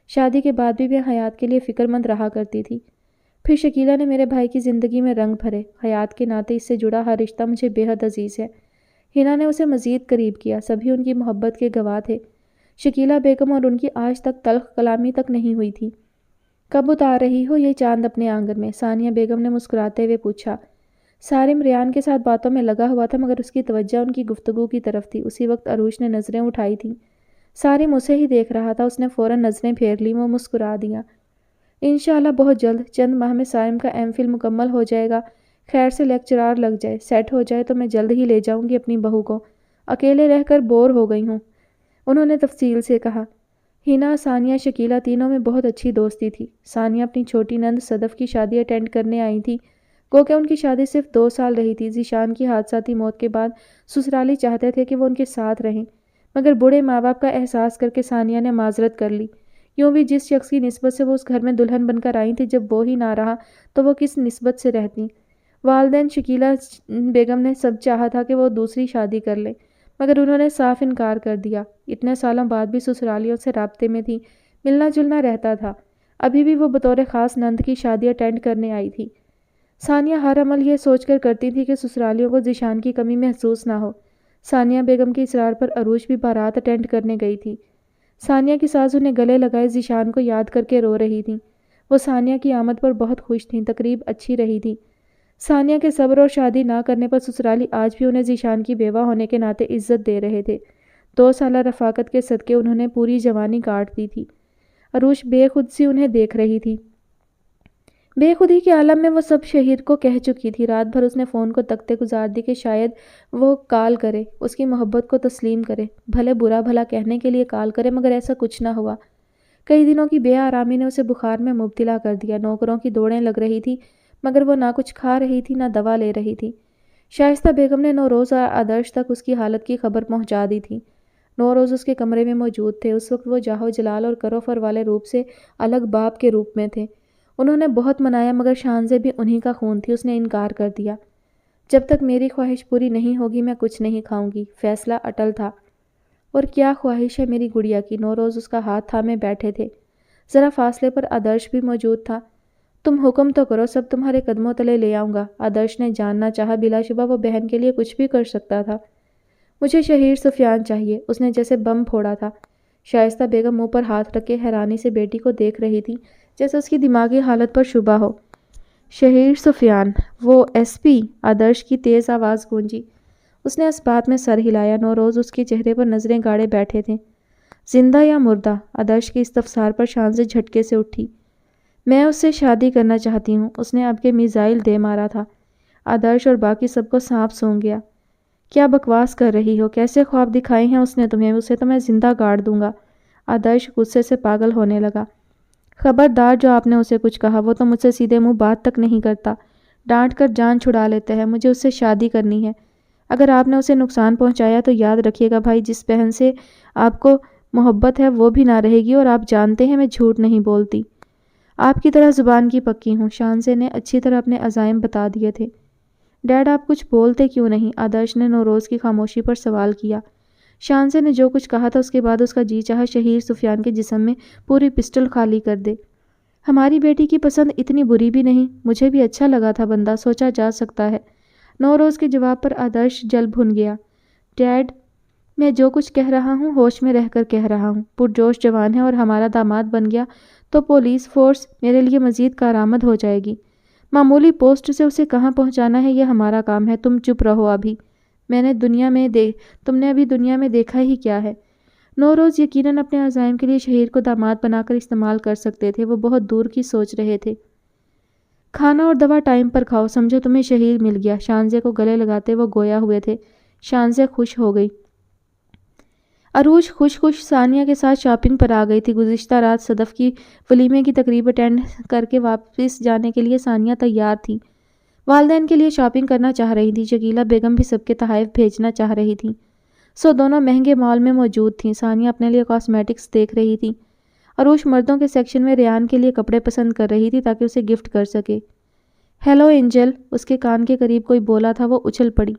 شادی کے بعد بھی میں حیات کے لیے فکر مند رہا کرتی تھی۔ پھر شکیلہ نے میرے بھائی کی زندگی میں رنگ بھرے۔ حیات کے ناطے اس سے جڑا ہر رشتہ مجھے بے حد عزیز ہے۔ ہینا نے اسے مزید قریب کیا، سبھی ان کی محبت کے گواہ تھے۔ شکیلہ بیگم اور ان کی آج تک تلخ کلامی تک نہیں ہوئی تھی۔ کب اتار رہی ہو یہ چاند اپنے آنگن میں؟ ثانیہ بیگم نے مسکراتے ہوئے پوچھا۔ سارم ریان کے ساتھ باتوں میں لگا ہوا تھا مگر اس کی توجہ ان کی گفتگو کی طرف تھی۔ اسی وقت عروج نے نظریں اٹھائی تھیں۔ سارم اسے ہی دیکھ رہا تھا، اس نے فوراً نظریں پھیر لیں، وہ مسکرا دیا۔ انشاءاللہ بہت جلد، چند ماہ میں سارم کا ایم فل مکمل ہو جائے گا۔ خیر سے لیکچرار لگ جائے، سیٹ ہو جائے تو میں جلد ہی لے جاؤں گی اپنی بہو کو۔ اکیلے رہ کر بور ہو گئی ہوں، انہوں نے تفصیل سے کہا۔ ہینا، ثانیہ، شکیلہ تینوں میں بہت اچھی دوستی تھی۔ ثانیہ اپنی چھوٹی نند صدف کی شادی اٹینڈ کرنے آئی تھی، گو کہ ان کی شادی صرف 2 سال رہی تھی۔ ذیشان کی حادثاتی موت کے بعد سسرالی چاہتے تھے کہ وہ ان کے ساتھ رہیں، مگر بوڑھے ماں باپ کا احساس کر کے ثانیہ نے معذرت کر لی۔ یوں بھی جس شخص کی نسبت سے وہ اس گھر میں دلہن بن کر آئی تھی، جب وہ ہی نہ رہا تو وہ کس نسبت سے رہتی؟ والدین شکیلہ بیگم نے سب چاہا تھا کہ وہ دوسری شادی کر لیں، مگر انہوں نے صاف انکار کر دیا۔ اتنے سالوں بعد بھی سسرالیوں سے رابطے میں تھی، ملنا جلنا رہتا تھا۔ ابھی بھی وہ بطور خاص نند کی شادی اٹینڈ کرنے آئی تھی۔ ثانیہ ہر عمل یہ سوچ کر کرتی تھی کہ سسرالیوں کو ذیشان کی کمی محسوس نہ ہو۔ ثانیہ بیگم کے اصرار پر عروج بھی بارات اٹینڈ کرنے گئی تھی۔ ثانیہ کی ساس انہیں گلے لگائے ذیشان کو یاد کر کے رو رہی تھیں۔ وہ ثانیہ کی آمد پر بہت خوش تھیں، تقریب اچھی رہی تھی۔ ثانیہ کے صبر اور شادی نہ کرنے پر سسرالی آج بھی انہیں ذیشان کی بیوہ ہونے کے ناطے عزت دے رہے تھے۔ 2 سالہ رفاقت کے صدقے انہوں نے پوری جوانی کاٹ دی تھی۔ عروج بے خود سی انہیں دیکھ رہی تھی۔ بے خودی کے عالم میں وہ سب شہیر کو کہہ چکی تھی۔ رات بھر اس نے فون کو تکتے گزار دی کہ شاید وہ کال کرے، اس کی محبت کو تسلیم کرے، بھلے برا بھلا کہنے کے لیے کال کرے، مگر ایسا کچھ نہ ہوا۔ کئی دنوں کی بے آرامی نے اسے بخار میں مبتلا کر دیا۔ نوکروں کی دوڑیں لگ رہی تھی مگر وہ نہ کچھ کھا رہی تھی نہ دوا لے رہی تھی۔ شائستہ بیگم نے نوروز اور آدرش تک اس کی حالت کی خبر پہنچا دی تھی۔ نوروز اس کے کمرے میں موجود تھے۔ اس وقت وہ جاہو جلال اور کرو فر والے روپ سے الگ باپ کے روپ میں تھے۔ انہوں نے بہت منایا مگر شانزے بھی انہی کا خون تھی، اس نے انکار کر دیا۔ جب تک میری خواہش پوری نہیں ہوگی میں کچھ نہیں کھاؤں گی، فیصلہ اٹل تھا۔ اور کیا خواہش ہے میری گڑیا کی؟ نوروز اس کا ہاتھ تھامے بیٹھے تھے۔ ذرا فاصلے پر آدرش بھی موجود تھا۔ تم حکم تو کرو، سب تمہارے قدموں تلے لے آؤں گا۔ آدرش نے جاننا چاہا، بلا شبہ وہ بہن کے لیے کچھ بھی کر سکتا تھا۔ مجھے شہیر سفیان چاہیے، اس نے جیسے بم پھوڑا تھا۔ شائستہ بیگم منہ پر ہاتھ رکھ کے حیرانی سے بیٹی کو دیکھ رہی تھی، جیسے اس کی دماغی حالت پر شبہ ہو۔ شہیر سفیان، وہ ایس پی؟ آدرش کی تیز آواز گونجی۔ اس نے اس بات میں سر ہلایا۔ نوروز اس کے چہرے پر نظریں گاڑے بیٹھے تھے۔ زندہ یا مردہ؟ آدرش کے استفسار پر شانزے جھٹکے سے اٹھی۔ میں اس سے شادی کرنا چاہتی ہوں۔ اس نے اب کے میزائل دے مارا تھا۔ آدرش اور باقی سب کو سانپ سونگ گیا۔ کیا بکواس کر رہی ہو؟ کیسے خواب دکھائے ہیں اس نے تمہیں؟ اسے تو میں زندہ گاڑ دوں گا۔ آدرش غصے سے پاگل ہونے لگا۔ خبردار جو آپ نے اسے کچھ کہا، وہ تو مجھ سے سیدھے منہ بات تک نہیں کرتا، ڈانٹ کر جان چھڑا لیتا ہے۔ مجھے اس سے شادی کرنی ہے۔ اگر آپ نے اسے نقصان پہنچایا تو یاد رکھیے گا بھائی، جس بہن سے آپ کو محبت ہے وہ بھی نہ رہے گی، اور آپ جانتے ہیں میں جھوٹ نہیں بولتی۔ آپ کی طرح زبان کی پکی ہوں۔ شانزے نے اچھی طرح اپنے عزائم بتا دیے تھے۔ ڈیڈ آپ کچھ بولتے کیوں نہیں؟ آدرش نے نوروز کی خاموشی پر سوال کیا۔ شانزے نے جو کچھ کہا تھا اس کے بعد اس کا جی چاہا شہیر سفیان کے جسم میں پوری پسٹل خالی کر دے۔ ہماری بیٹی کی پسند اتنی بری بھی نہیں، مجھے بھی اچھا لگا تھا بندہ، سوچا جا سکتا ہے۔ نوروز کے جواب پر آدرش جل بھن گیا۔ ڈیڈ، میں جو کچھ کہہ رہا ہوں ہوش میں رہ کر کہہ رہا ہوں۔ پرجوش جوان ہے اور ہمارا داماد بن گیا تو پولیس فورس میرے لیے مزید کارآمد ہو جائے گی۔ معمولی پوسٹ سے اسے کہاں پہنچانا ہے یہ ہمارا کام ہے۔ تم چپ رہو ابھی۔ تم نے ابھی دنیا میں دیکھا ہی کیا ہے؟ نوروز یقیناً اپنے عزائم کے لیے شہیر کو داماد بنا کر استعمال کر سکتے تھے۔ وہ بہت دور کی سوچ رہے تھے۔ کھانا اور دوا ٹائم پر کھاؤ، سمجھو تمہیں شہیر مل گیا۔ شانزے کو گلے لگاتے وہ گویا ہوئے تھے۔ شانزے خوش ہو گئی۔ عروج خوش ثانیہ کے ساتھ شاپنگ پر آ گئی تھی۔ گزشتہ رات صدف کی ولیمے کی تقریب اٹینڈ کر کے واپس جانے کے لیے ثانیہ تیار تھی۔ والدین کے لیے شاپنگ کرنا چاہ رہی تھی۔ شکیلہ بیگم بھی سب کے تحائف بھیجنا چاہ رہی تھیں، سو دونوں مہنگے مال میں موجود تھیں۔ ثانیہ اپنے لیے کاسمیٹکس دیکھ رہی تھی۔ عروج مردوں کے سیکشن میں ریان کے لیے کپڑے پسند کر رہی تھی تاکہ اسے گفٹ کر سکے۔ ہیلو اینجل، اس کے کان کے قریب کوئی بولا تھا۔ وہ اچھل پڑی۔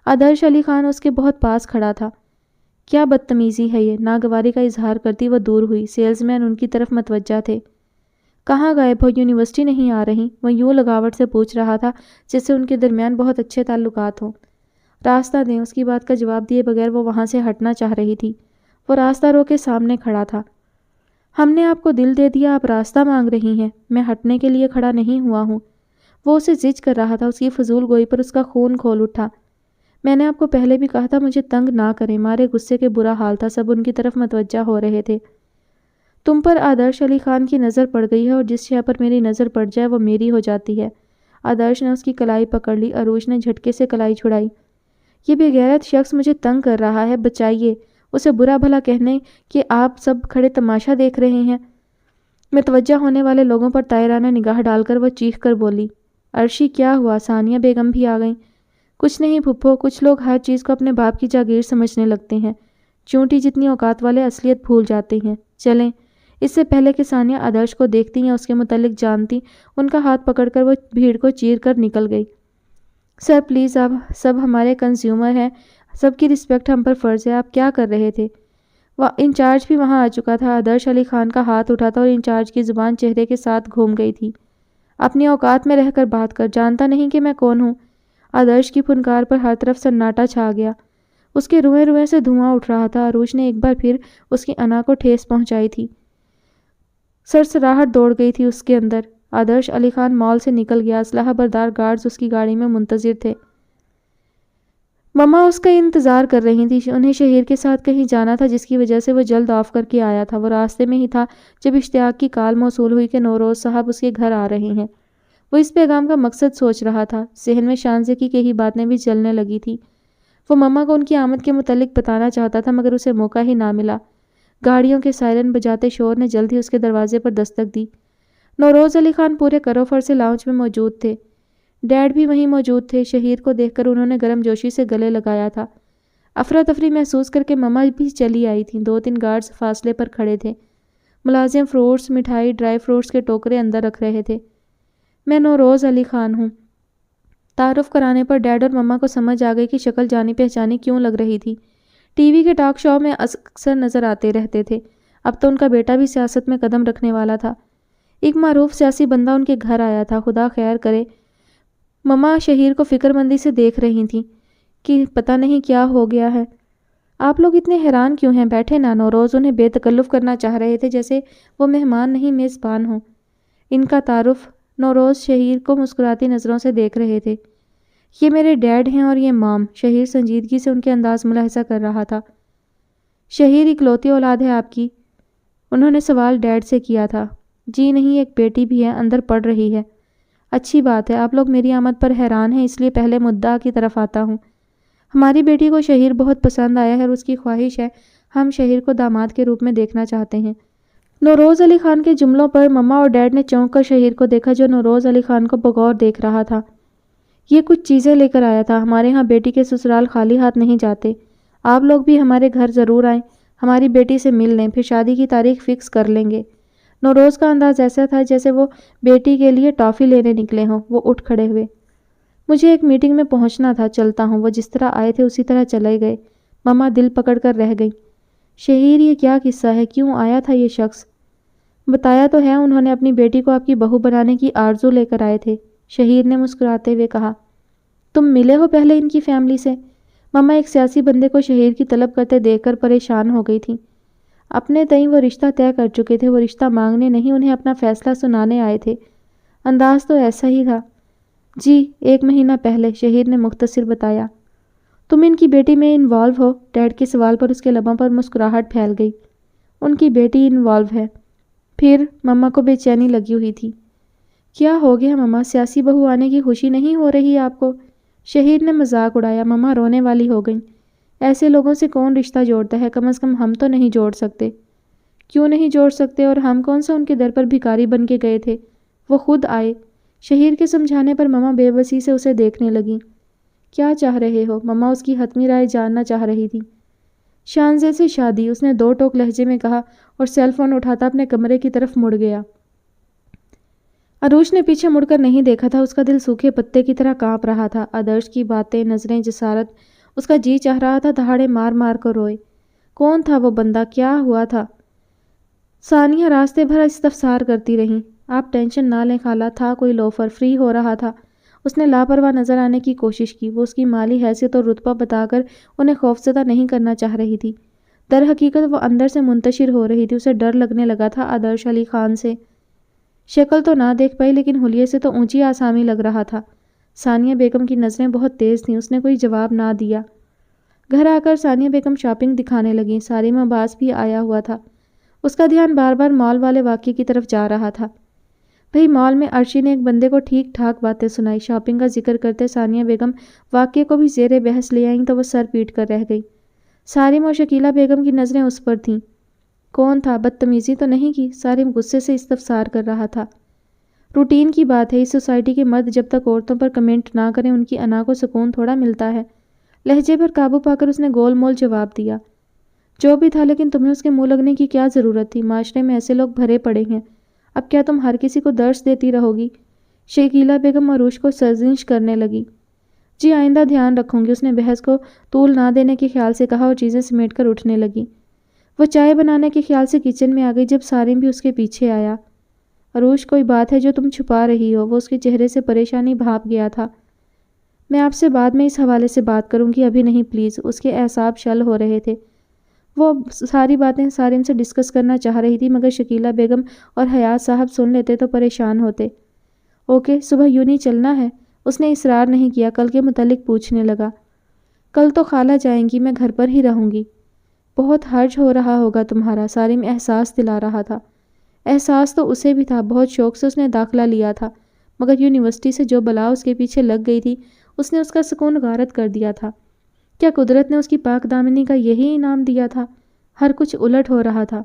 آدرش علی خان اس کے بہت پاس کھڑا تھا۔ کیا بدتمیزی ہے یہ؟ ناگواری کا اظہار کرتی وہ دور ہوئی۔ سیلز مین ان کی طرف متوجہ تھے۔ کہاں غائب ہو؟ یونیورسٹی نہیں آ رہی؟ وہ یوں لگاوٹ سے پوچھ رہا تھا جس سے ان کے درمیان بہت اچھے تعلقات ہوں۔ راستہ دیں۔ اس کی بات کا جواب دیے بغیر وہ وہاں سے ہٹنا چاہ رہی تھی۔ وہ راستہ رو کے سامنے کھڑا تھا۔ ہم نے آپ کو دل دے دیا، آپ راستہ مانگ رہی ہیں؟ میں ہٹنے کے لیے کھڑا نہیں ہوا ہوں۔ وہ اسے زج کر رہا تھا۔ اس کی فضول گوئی پر اس کا خون کھول اٹھا۔ میں نے آپ کو پہلے بھی کہا تھا مجھے تنگ نہ کریں۔ مارے غصے کے برا حال تھا۔ سب ان کی طرف متوجہ ہو رہے تھے۔ تم پر آدرش علی خان کی نظر پڑ گئی ہے، اور جس شے پر میری نظر پڑ جائے وہ میری ہو جاتی ہے۔ آدرش نے اس کی کلائی پکڑ لی۔ عروج نے جھٹکے سے کلائی چھڑائی۔ یہ بے غیرت شخص مجھے تنگ کر رہا ہے، بچائیے اسے۔ برا بھلا کہنے کہ آپ سب کھڑے تماشا دیکھ رہے ہیں۔ متوجہ ہونے والے لوگوں پر طائرانہ نگاہ ڈال کر وہ چیخ کر بولی۔ عرشی، کیا ہوا؟ ثانیہ بیگم بھی آ گئیں۔ کچھ نہیں پھپھو، کچھ لوگ ہر چیز کو اپنے باپ کی جاگیر سمجھنے لگتے ہیں۔ چونٹی جتنی اوقات والے اصلیت بھول جاتے ہیں۔ چلیں۔ اس سے پہلے کہ ثانیہ آدرش کو دیکھتی یا اس کے متعلق جانتی، ان کا ہاتھ پکڑ کر وہ بھیڑ کو چیر کر نکل گئی۔ سر پلیز، آپ سب ہمارے کنزیومر ہیں، سب کی رسپیکٹ ہم پر فرض ہے۔ آپ کیا کر رہے تھے؟ انچارج بھی وہاں آ چکا تھا۔ آدرش علی خان کا ہاتھ اٹھا تھا اور انچارج کی زبان چہرے کے ساتھ گھوم گئی تھی۔ اپنی اوقات میں رہ کر بات کر، جانتا نہیں کہ میں کون ہوں؟ آدرش کی پھنکار پر ہر طرف سناٹا چھا گیا۔ اس کے روئیں روئیں سے دھواں اٹھ رہا تھا۔ عروج نے ایک بار پھر اس کی انا کو ٹھیس پہنچائی تھی۔ سرسراہٹ دوڑ گئی تھی اس کے اندر۔ آدرش علی خان مال سے نکل گیا۔ اسلحہ بردار گارڈز اس کی گاڑی میں منتظر تھے۔ مما اس کا انتظار کر رہی تھی۔ انہیں شہیر کے ساتھ کہیں جانا تھا جس کی وجہ سے وہ جلد آف کر کے آیا تھا۔ وہ راستے میں ہی تھا جب اشتیاق کی کال موصول ہوئی کہ نوروز صاحب اس کے گھر آ رہے ہیں۔ وہ اس پیغام کا مقصد سوچ رہا تھا۔ ذہن میں شانزے کی کئی باتیں بھی چلنے لگی تھی۔ وہ مما کو ان کی آمد کے متعلق بتانا چاہتا تھا مگر اسے موقع ہی نہ ملا۔ گاڑیوں کے سائرن بجاتے شور نے جلد ہی اس کے دروازے پر دستک دی۔ نوروز علی خان پورے کروفر سے لاؤنج میں موجود تھے۔ ڈیڈ بھی وہیں موجود تھے۔ شہیر کو دیکھ کر انہوں نے گرم جوشی سے گلے لگایا تھا۔ افراتفری محسوس کر کے مما بھی چلی آئی تھیں۔ 2-3 گارڈز فاصلے پر کھڑے تھے۔ ملازم فروٹس، مٹھائی، ڈرائی فروٹس کے ٹوکرے اندر رکھ رہے تھے۔ میں نوروز علی خان ہوں۔ تعارف کرانے پر ڈیڈ اور مما کو سمجھ آ گئی کہ شکل جانی پہچانی کیوں لگ رہی تھی۔ ٹی وی کے ٹاک شو میں اکثر نظر آتے رہتے تھے۔ اب تو ان کا بیٹا بھی سیاست میں قدم رکھنے والا تھا۔ ایک معروف سیاسی بندہ ان کے گھر آیا تھا۔ خدا خیر کرے۔ مما شہیر کو فکر مندی سے دیکھ رہی تھیں کہ پتہ نہیں کیا ہو گیا ہے۔ آپ لوگ اتنے حیران کیوں ہیں؟ بیٹھے نا۔ نوروز انہیں بے تکلف کرنا چاہ رہے تھے، جیسے وہ مہمان نہیں میزبان ہوں۔ ان کا تعارف۔ نوروز شہیر کو مسکراتی نظروں سے دیکھ رہے تھے۔ یہ میرے ڈیڈ ہیں اور یہ مام۔ شہیر سنجیدگی سے ان کے انداز ملاحظہ کر رہا تھا۔ شہیر اکلوتی اولاد ہے آپ کی؟ انہوں نے سوال ڈیڈ سے کیا تھا۔ جی نہیں، ایک بیٹی بھی ہے، اندر پڑھ رہی ہے۔ اچھی بات ہے، آپ لوگ میری آمد پر حیران ہیں، اس لیے پہلے مدعا کی طرف آتا ہوں۔ ہماری بیٹی کو شہیر بہت پسند آیا ہے اور اس کی خواہش ہے ہم شہیر کو داماد کے روپ میں دیکھنا چاہتے ہیں۔ نوروز علی خان کے جملوں پر مما اور ڈیڈ نے چونک کر شہیر کو دیکھا، جو نوروز علی خان کو بغور دیکھ رہا تھا۔ یہ کچھ چیزیں لے کر آیا تھا۔ ہمارے ہاں بیٹی کے سسرال خالی ہاتھ نہیں جاتے۔ آپ لوگ بھی ہمارے گھر ضرور آئیں، ہماری بیٹی سے مل لیں، پھر شادی کی تاریخ فکس کر لیں گے۔ نوروز کا انداز ایسا تھا جیسے وہ بیٹی کے لیے ٹافی لینے نکلے ہوں۔ وہ اٹھ کھڑے ہوئے۔ مجھے ایک میٹنگ میں پہنچنا تھا، چلتا ہوں۔ وہ جس طرح آئے تھے اسی طرح چلے گئے۔ مما دل پکڑ کر رہ گئیں۔ شہیر، یہ کیا قصہ ہے؟ کیوں آیا تھا یہ شخص؟ بتایا تو ہے، انہوں نے اپنی بیٹی کو آپ کی بہو بنانے کی آرزو لے کر آئے تھے، شہیر نے مسکراتے ہوئے کہا۔ تم ملے ہو پہلے ان کی فیملی سے؟ مما ایک سیاسی بندے کو شہیر کی طلب کرتے دیکھ کر پریشان ہو گئی تھیں۔ اپنے تئیں وہ رشتہ طے کر چکے تھے، وہ رشتہ مانگنے نہیں، انہیں اپنا فیصلہ سنانے آئے تھے۔ انداز تو ایسا ہی تھا۔ جی، 1 مہینہ پہلے، شہیر نے مختصر بتایا۔ تم ان کی بیٹی میں انوالو ہو؟ ڈیڈ کے سوال پر اس کے لبوں پر مسکراہٹ پھیل گئی۔ ان کی بیٹی انوالو ہے؟ پھر؟ مما کو بے چینی لگی ہوئی تھی۔ کیا ہو گیا مما؟ سیاسی بہو آنے کی خوشی نہیں ہو رہی آپ کو؟ شہیر نے مذاق اڑایا۔ مما رونے والی ہو گئیں۔ ایسے لوگوں سے کون رشتہ جوڑتا ہے؟ کم از کم ہم تو نہیں جوڑ سکتے۔ کیوں نہیں جوڑ سکتے؟ اور ہم کون سا ان کے در پر بھکاری بن کے گئے تھے؟ وہ خود آئے۔ شہیر کے سمجھانے پر مما بے بسی سے اسے دیکھنے لگیں۔ کیا چاہ رہے ہو؟ مما اس کی حتمی رائے جاننا چاہ رہی تھی۔ شانزے سے شادی، اس نے 2 ٹوک لہجے میں کہا اور سیل فون اٹھاتا اپنے کمرے کی طرف مڑ گیا۔ عروش نے پیچھے مڑ کر نہیں دیکھا تھا، اس کا دل سوکھے پتے کی طرح کانپ رہا تھا۔ آدرش کی باتیں، نظریں، جسارت، اس کا جی چاہ رہا تھا دہاڑے مار مار کر روئے۔ کون تھا وہ بندہ؟ کیا ہوا تھا؟ ثانیہ راستے بھر استفسار کرتی رہیں۔ آپ ٹینشن نہ لیں خالہ، تھا کوئی لوفر، فری ہو رہا تھا۔ اس نے لاپرواہ نظر آنے کی کوشش کی۔ وہ اس کی مالی حیثیت اور رتبہ بتا کر انہیں خوفزدہ نہیں کرنا چاہ رہی تھی۔ در حقیقت وہ اندر سے منتشر ہو رہی تھی۔ اسے ڈر لگنے لگا تھا آدرش علی خان سے۔ شکل تو نہ دیکھ پائی، لیکن حلیے سے تو اونچی آسامی لگ رہا تھا۔ ثانیہ بیگم کی نظریں بہت تیز تھیں، اس نے کوئی جواب نہ دیا۔ گھر آ کر ثانیہ بیگم شاپنگ دکھانے لگیں۔ سارم عباس بھی آیا ہوا تھا۔ اس کا دھیان بار بار مال والے واقعے کی طرف جا رہا تھا۔ بھئی مال میں عرشی نے ایک بندے کو ٹھیک ٹھاک باتیں سنائی۔ شاپنگ کا ذکر کرتے ثانیہ بیگم واقعے کو بھی زیر بحث لے آئیں تو وہ سر پیٹ کر رہ گئی۔ سارم اور شکیلہ بیگم کی نظریں اس پر تھیں۔ کون تھا؟ بدتمیزی تو نہیں کی؟ سارم غصے سے استفسار کر رہا تھا۔ روٹین کی بات ہے، اس سوسائٹی کے مرد جب تک عورتوں پر کمنٹ نہ کریں ان کی انا کو سکون تھوڑا ملتا ہے۔ لہجے پر قابو پا کر اس نے گول مول جواب دیا۔ جو بھی تھا، لیکن تمہیں اس کے منہ لگنے کی کیا ضرورت تھی؟ معاشرے میں ایسے لوگ بھرے پڑے ہیں، اب کیا تم ہر کسی کو درس دیتی رہو گی؟ شکیلہ بیگم عروش کو سرزنش کرنے لگی۔ جی آئندہ دھیان رکھوں گی، اس نے بحث کو طول نہ دینے کے خیال سے کہا اور چیزیں سمیٹ کر اٹھنے لگی۔ وہ چائے بنانے کے خیال سے کچن میں آ گئی جب سارم بھی اس کے پیچھے آیا۔ عروش کوئی بات ہے جو تم چھپا رہی ہو؟ وہ اس کے چہرے سے پریشانی بھاپ گیا تھا۔ میں آپ سے بعد میں اس حوالے سے بات کروں گی، ابھی نہیں پلیز۔ اس کے اعصاب شل ہو رہے تھے۔ وہ ساری باتیں سارم سے ڈسکس کرنا چاہ رہی تھی، مگر شکیلہ بیگم اور حیات صاحب سن لیتے تو پریشان ہوتے۔ اوکے، صبح یوں نہیں چلنا ہے؟ اس نے اصرار نہیں کیا، کل کے متعلق پوچھنے لگا۔ کل تو خالہ جائیں گی، میں گھر پر ہی رہوں گی۔ بہت حرج ہو رہا ہوگا تمہارا، سارم احساس دلا رہا تھا۔ احساس تو اسے بھی تھا، بہت شوق سے اس نے داخلہ لیا تھا، مگر یونیورسٹی سے جو بلا اس کے پیچھے لگ گئی تھی اس نے اس کا سکون غارت کر دیا تھا۔ کیا قدرت نے اس کی پاک دامنی کا یہی انعام دیا تھا؟ ہر کچھ الٹ ہو رہا تھا۔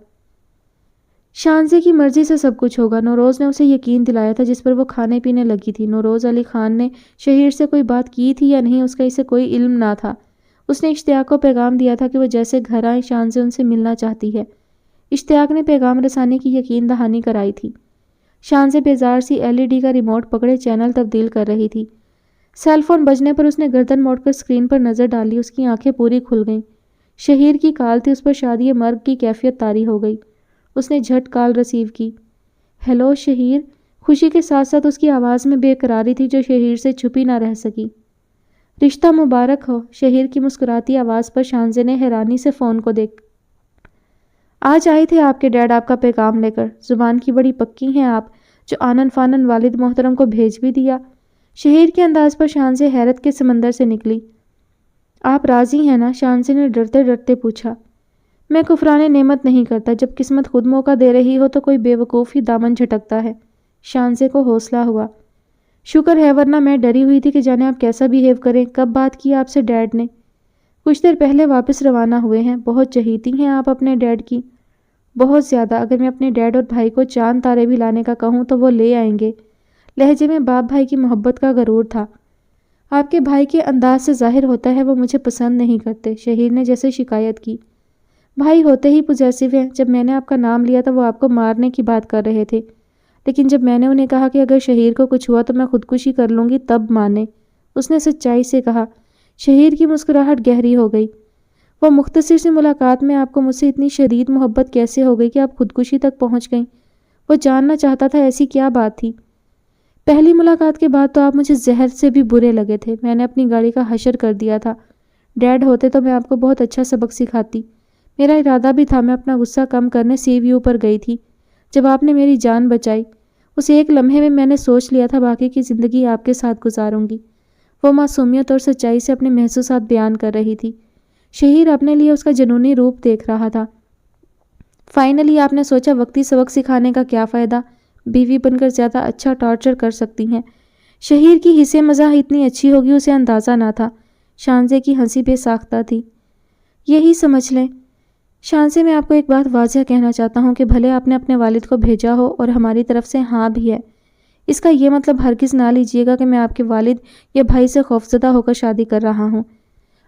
شانزے کی مرضی سے سب کچھ ہوگا، نوروز نے اسے یقین دلایا تھا، جس پر وہ کھانے پینے لگی تھی۔ نوروز علی خان نے شہیر سے کوئی بات کی تھی یا نہیں، اس کا اسے کوئی علم نہ تھا۔ اس نے اشتیاق کو پیغام دیا تھا کہ وہ جیسے گھر آئیں شانزے ان سے ملنا چاہتی ہے۔ اشتیاق نے پیغام رسانی کی یقین دہانی کرائی تھی۔ شانزے بیزار سی LED کا ریموٹ پکڑے چینل تبدیل کر رہی تھی۔ سیل فون بجنے پر اس نے گردن موڑ کر اسکرین پر نظر ڈالی، اس کی آنکھیں پوری کھل گئیں۔ شہیر کی کال تھی، اس پر شادی مرگ کی کیفیت طاری ہو گئی۔ اس نے جھٹ کال ریسیو کی۔ ہیلو شہیر، خوشی کے ساتھ ساتھ اس کی آواز میں بے قراری تھی جو شہیر سے چھپی نہ رہ سکی۔ رشتہ مبارک ہو، شہیر کی مسکراتی آواز پر شانزے نے حیرانی سے فون کو دیکھ۔ آج آئے تھے آپ کے ڈیڈ آپ کا پیغام لے کر، زبان کی بڑی پکی ہیں آپ، جو آنن فانن والد محترم کو بھیج بھی دیا۔ شہیر کے انداز پر شانزے حیرت کے سمندر سے نکلی۔ آپ راضی ہیں نا؟ شانزے نے ڈرتے ڈرتے پوچھا۔ میں کفران نعمت نہیں کرتا، جب قسمت خود موقع دے رہی ہو تو کوئی بے وقوف ہی دامن جھٹکتا ہے۔ شانزے کو حوصلہ ہوا۔ شکر ہے، ورنہ میں ڈری ہوئی تھی کہ جانے آپ کیسا بیہیو کریں۔ کب بات کی آپ سے ڈیڈ نے؟ کچھ دیر پہلے واپس روانہ ہوئے ہیں۔ بہت چہیتی ہیں آپ اپنے ڈیڈ کی؟ بہت زیادہ۔ اگر میں اپنے ڈیڈ اور بھائی کو چاند تارے بھی لانے کا کہوں تو وہ لے آئیں گے۔ لہجے میں باپ بھائی کی محبت کا غرور تھا۔ آپ کے بھائی کے انداز سے ظاہر ہوتا ہے وہ مجھے پسند نہیں کرتے، شہیر نے جیسے شکایت کی۔ بھائی ہوتے ہی پوزیسو ہیں، جب میں نے آپ کا نام لیا تو وہ آپ کو مارنے کی بات کر رہے تھے، لیکن جب میں نے انہیں کہا کہ اگر شہیر کو کچھ ہوا تو میں خودکشی کر لوں گی تب مانے، اس نے سچائی سے کہا۔ شہیر کی مسکراہٹ گہری ہو گئی۔ وہ مختصر سی ملاقات میں آپ کو مجھ سے اتنی شدید محبت کیسے ہو گئی کہ آپ خودکشی تک پہنچ گئیں؟ وہ جاننا چاہتا تھا ایسی کیا بات تھی۔ پہلی ملاقات کے بعد تو آپ مجھے زہر سے بھی برے لگے تھے، میں نے اپنی گاڑی کا حشر کر دیا تھا۔ ڈیڈ ہوتے تو میں آپ کو بہت اچھا سبق سکھاتی۔ میرا ارادہ بھی تھا، میں اپنا غصہ کم کرنے سی ویو پر گئی تھی جب آپ نے میری جان بچائی۔ اس ایک لمحے میں نے سوچ لیا تھا باقی کی زندگی آپ کے ساتھ گزاروں گی۔ وہ معصومیت اور سچائی سے اپنے محسوسات بیان کر رہی تھی۔ شہیر اپنے لیے اس کا جنونی روپ دیکھ رہا تھا۔ فائنلی آپ نے سوچا وقتی سبق سکھانے کا کیا فائدہ، بیوی بن کر زیادہ اچھا ٹارچر کر سکتی ہیں۔ شہیر کی حصے مزاح اتنی اچھی ہوگی اسے اندازہ نہ تھا۔ شانزے کی ہنسی بے ساختہ تھی۔ یہی سمجھ لیں شانزے، میں آپ کو ایک بات واضح کہنا چاہتا ہوں کہ بھلے آپ نے اپنے والد کو بھیجا ہو اور ہماری طرف سے ہاں بھی ہے، اس کا یہ مطلب ہرگز نہ لیجیے گا کہ میں آپ کے والد یا بھائی سے خوفزدہ ہو کر شادی کر رہا ہوں۔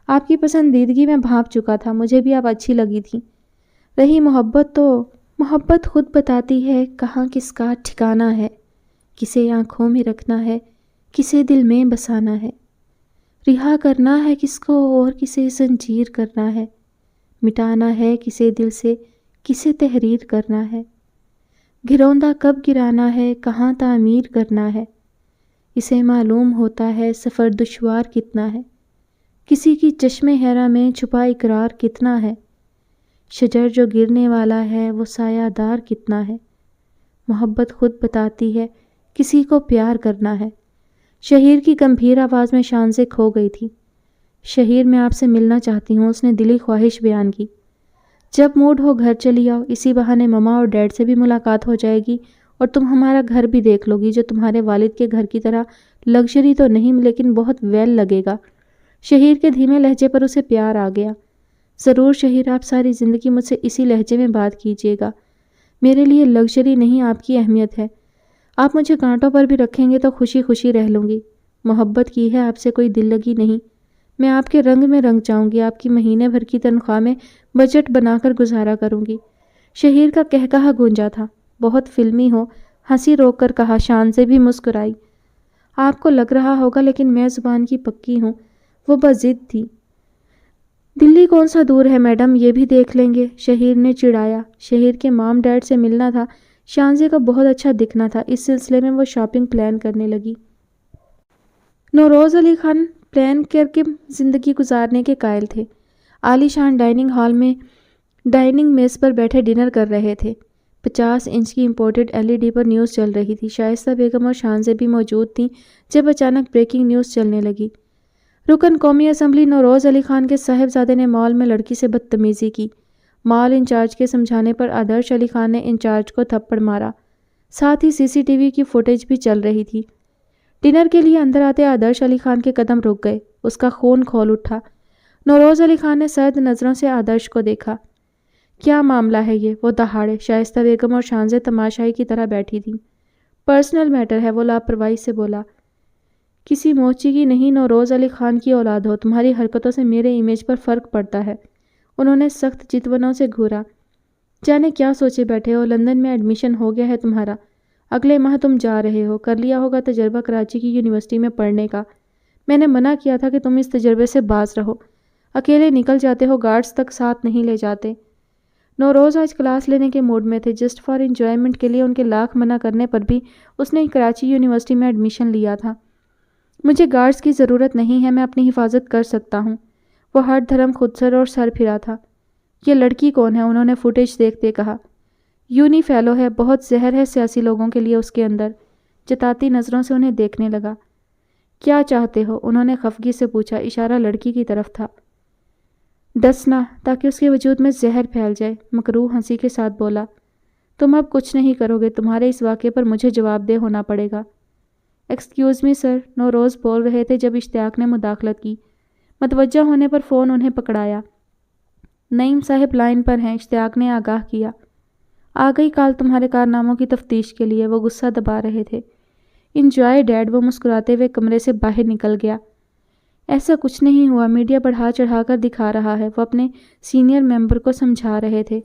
آپ کی پسندیدگی میں بھانپ چکا تھا، مجھے بھی آپ اچھی لگی تھی۔ رہی محبت تو محبت خود بتاتی ہے کہاں کس کا ٹھکانہ ہے، کسے آنکھوں میں رکھنا ہے، کسے دل میں بسانا ہے، رہا کرنا ہے کس کو اور کسے زنجیر کرنا ہے، مٹانا ہے کسے دل سے، کسے تحریر کرنا ہے، گھروندہ کب گرانا ہے، کہاں تعمیر کرنا ہے، اسے معلوم ہوتا ہے سفر دشوار کتنا ہے، کسی کی چشم حیرہ میں چھپا اقرار کتنا ہے، شجر جو گرنے والا ہے وہ سایہ دار کتنا ہے، محبت خود بتاتی ہے کسی کو پیار کرنا ہے۔ شہیر کی گمبھیر آواز میں شانزے کھو گئی تھی۔ شہیر، میں آپ سے ملنا چاہتی ہوں، اس نے دلی خواہش بیان کی۔ جب موڈ ہو گھر چلی آؤ، اسی بہانے مما اور ڈیڈ سے بھی ملاقات ہو جائے گی اور تم ہمارا گھر بھی دیکھ لو گی، جو تمہارے والد کے گھر کی طرح لگژری تو نہیں لیکن بہت ویل لگے گا۔ شہیر کے دھیمے لہجے پر اسے پیار آ گیا۔ ضرور شہیر، آپ ساری زندگی مجھ سے اسی لہجے میں بات کیجیے گا۔ میرے لیے لگژری نہیں آپ کی اہمیت ہے۔ آپ مجھے کانٹوں پر بھی رکھیں گے تو خوشی خوشی رہ لوں گی۔ محبت کی ہے آپ سے کوئی دل لگی نہیں۔ میں آپ کے رنگ میں رنگ جاؤں گی، آپ کی مہینے بھر کی تنخواہ میں بجٹ بنا کر گزارا کروں گی۔ شہیر کا کہکہا گونجا تھا۔ بہت فلمی ہو، ہنسی روک کر کہا۔ شانزے بھی مسکرائی۔ آپ کو لگ رہا ہوگا لیکن میں زبان کی پکی ہوں۔ وہ بضد تھی۔ دلی کون سا دور ہے میڈم، یہ بھی دیکھ لیں گے، شہیر نے چڑھایا۔ شہیر کے مام ڈیڈ سے ملنا تھا۔ شانزے کو بہت اچھا دکھنا تھا۔ اس سلسلے میں وہ شاپنگ پلان کرنے لگی۔ نوروز علی خان پلان کر کے زندگی گزارنے کے قائل تھے۔ عالی شان ڈائننگ ہال میں ڈائننگ میز پر بیٹھے ڈنر کر رہے تھے۔ 50 انچ کی امپورٹڈ LED پر نیوز چل رہی تھی۔ شائستہ بیگم اور شانزے بھی موجود تھیں جب اچانک بریکنگ نیوز چلنے لگی۔ رکن قومی اسمبلی نوروز علی خان کے صاحبزادے نے مال میں لڑکی سے بدتمیزی کی۔ مال انچارج کے سمجھانے پر آدرش علی خان نے انچارج کو تھپڑ مارا۔ ساتھ ہی CCTV کی فوٹیج بھی چل رہی تھی۔ ڈنر کے لیے اندر آتے آدرش علی خان کے قدم رک گئے۔ اس کا خون کھول اٹھا۔ نوروز علی خان نے سرد نظروں سے آدرش کو دیکھا۔ کیا معاملہ ہے یہ؟ وہ دہاڑے۔ شائستہ بیگم اور شانزے تماشائی کی طرح بیٹھی تھیں۔ پرسنل میٹر ہے، وہ لاپرواہی سے بولا۔ کسی موچی کی نہیں، نوروز علی خان کی اولاد ہو، تمہاری حرکتوں سے میرے امیج پر فرق پڑتا ہے۔ انہوں نے سخت چتونوں سے گھورا۔ جانے کیا سوچے بیٹھے ہو، لندن میں ایڈمیشن ہو گیا ہے تمہارا، اگلے ماہ تم جا رہے ہو، کر لیا ہوگا تجربہ کراچی کی یونیورسٹی میں پڑھنے کا۔ میں نے منع کیا تھا کہ تم اس تجربے سے باز رہو، اکیلے نکل جاتے ہو، گارڈز تک ساتھ نہیں لے جاتے۔ نوروز آج کلاس لینے کے موڈ میں تھے، جسٹ فار انجوائمنٹ کے لیے ان کے لاکھ منع کرنے پر بھی اس نے کراچی یونیورسٹی میں ایڈمیشن لیا تھا۔ مجھے گارڈز کی ضرورت نہیں ہے، میں اپنی حفاظت کر سکتا ہوں۔ وہ ہر دھرم خودسر اور سر پھرا تھا۔ یہ لڑکی کون ہے؟ انہوں نے فوٹیج دیکھتے کہا۔ یونی فیلو ہے، بہت زہر ہے سیاسی لوگوں کے لیے اس کے اندر۔ جتاتی نظروں سے انہیں دیکھنے لگا۔ کیا چاہتے ہو؟ انہوں نے خفگی سے پوچھا، اشارہ لڑکی کی طرف تھا۔ ڈسنا، تاکہ اس کے وجود میں زہر پھیل جائے، مکروہ ہنسی کے ساتھ بولا۔ تم اب کچھ نہیں کرو گے، تمہارے اس واقعے پر مجھے جواب دہ ہونا پڑے گا۔ ایکسکیوز می سر، نوروز بول رہے تھے جب اشتیاق نے مداخلت کی۔ متوجہ ہونے پر فون انہیں پکڑایا۔ نعیم صاحب لائن پر ہیں، اشتیاق نے آگاہ کیا۔ آ گئی کال تمہارے کارناموں کی تفتیش کے لیے، وہ غصہ دبا رہے تھے۔ انجوائے ڈیڈ، وہ مسکراتے ہوئے کمرے سے باہر نکل گیا۔ ایسا کچھ نہیں ہوا، میڈیا بڑھا چڑھا کر دکھا رہا ہے، وہ اپنے سینئر ممبر کو سمجھا رہے تھے۔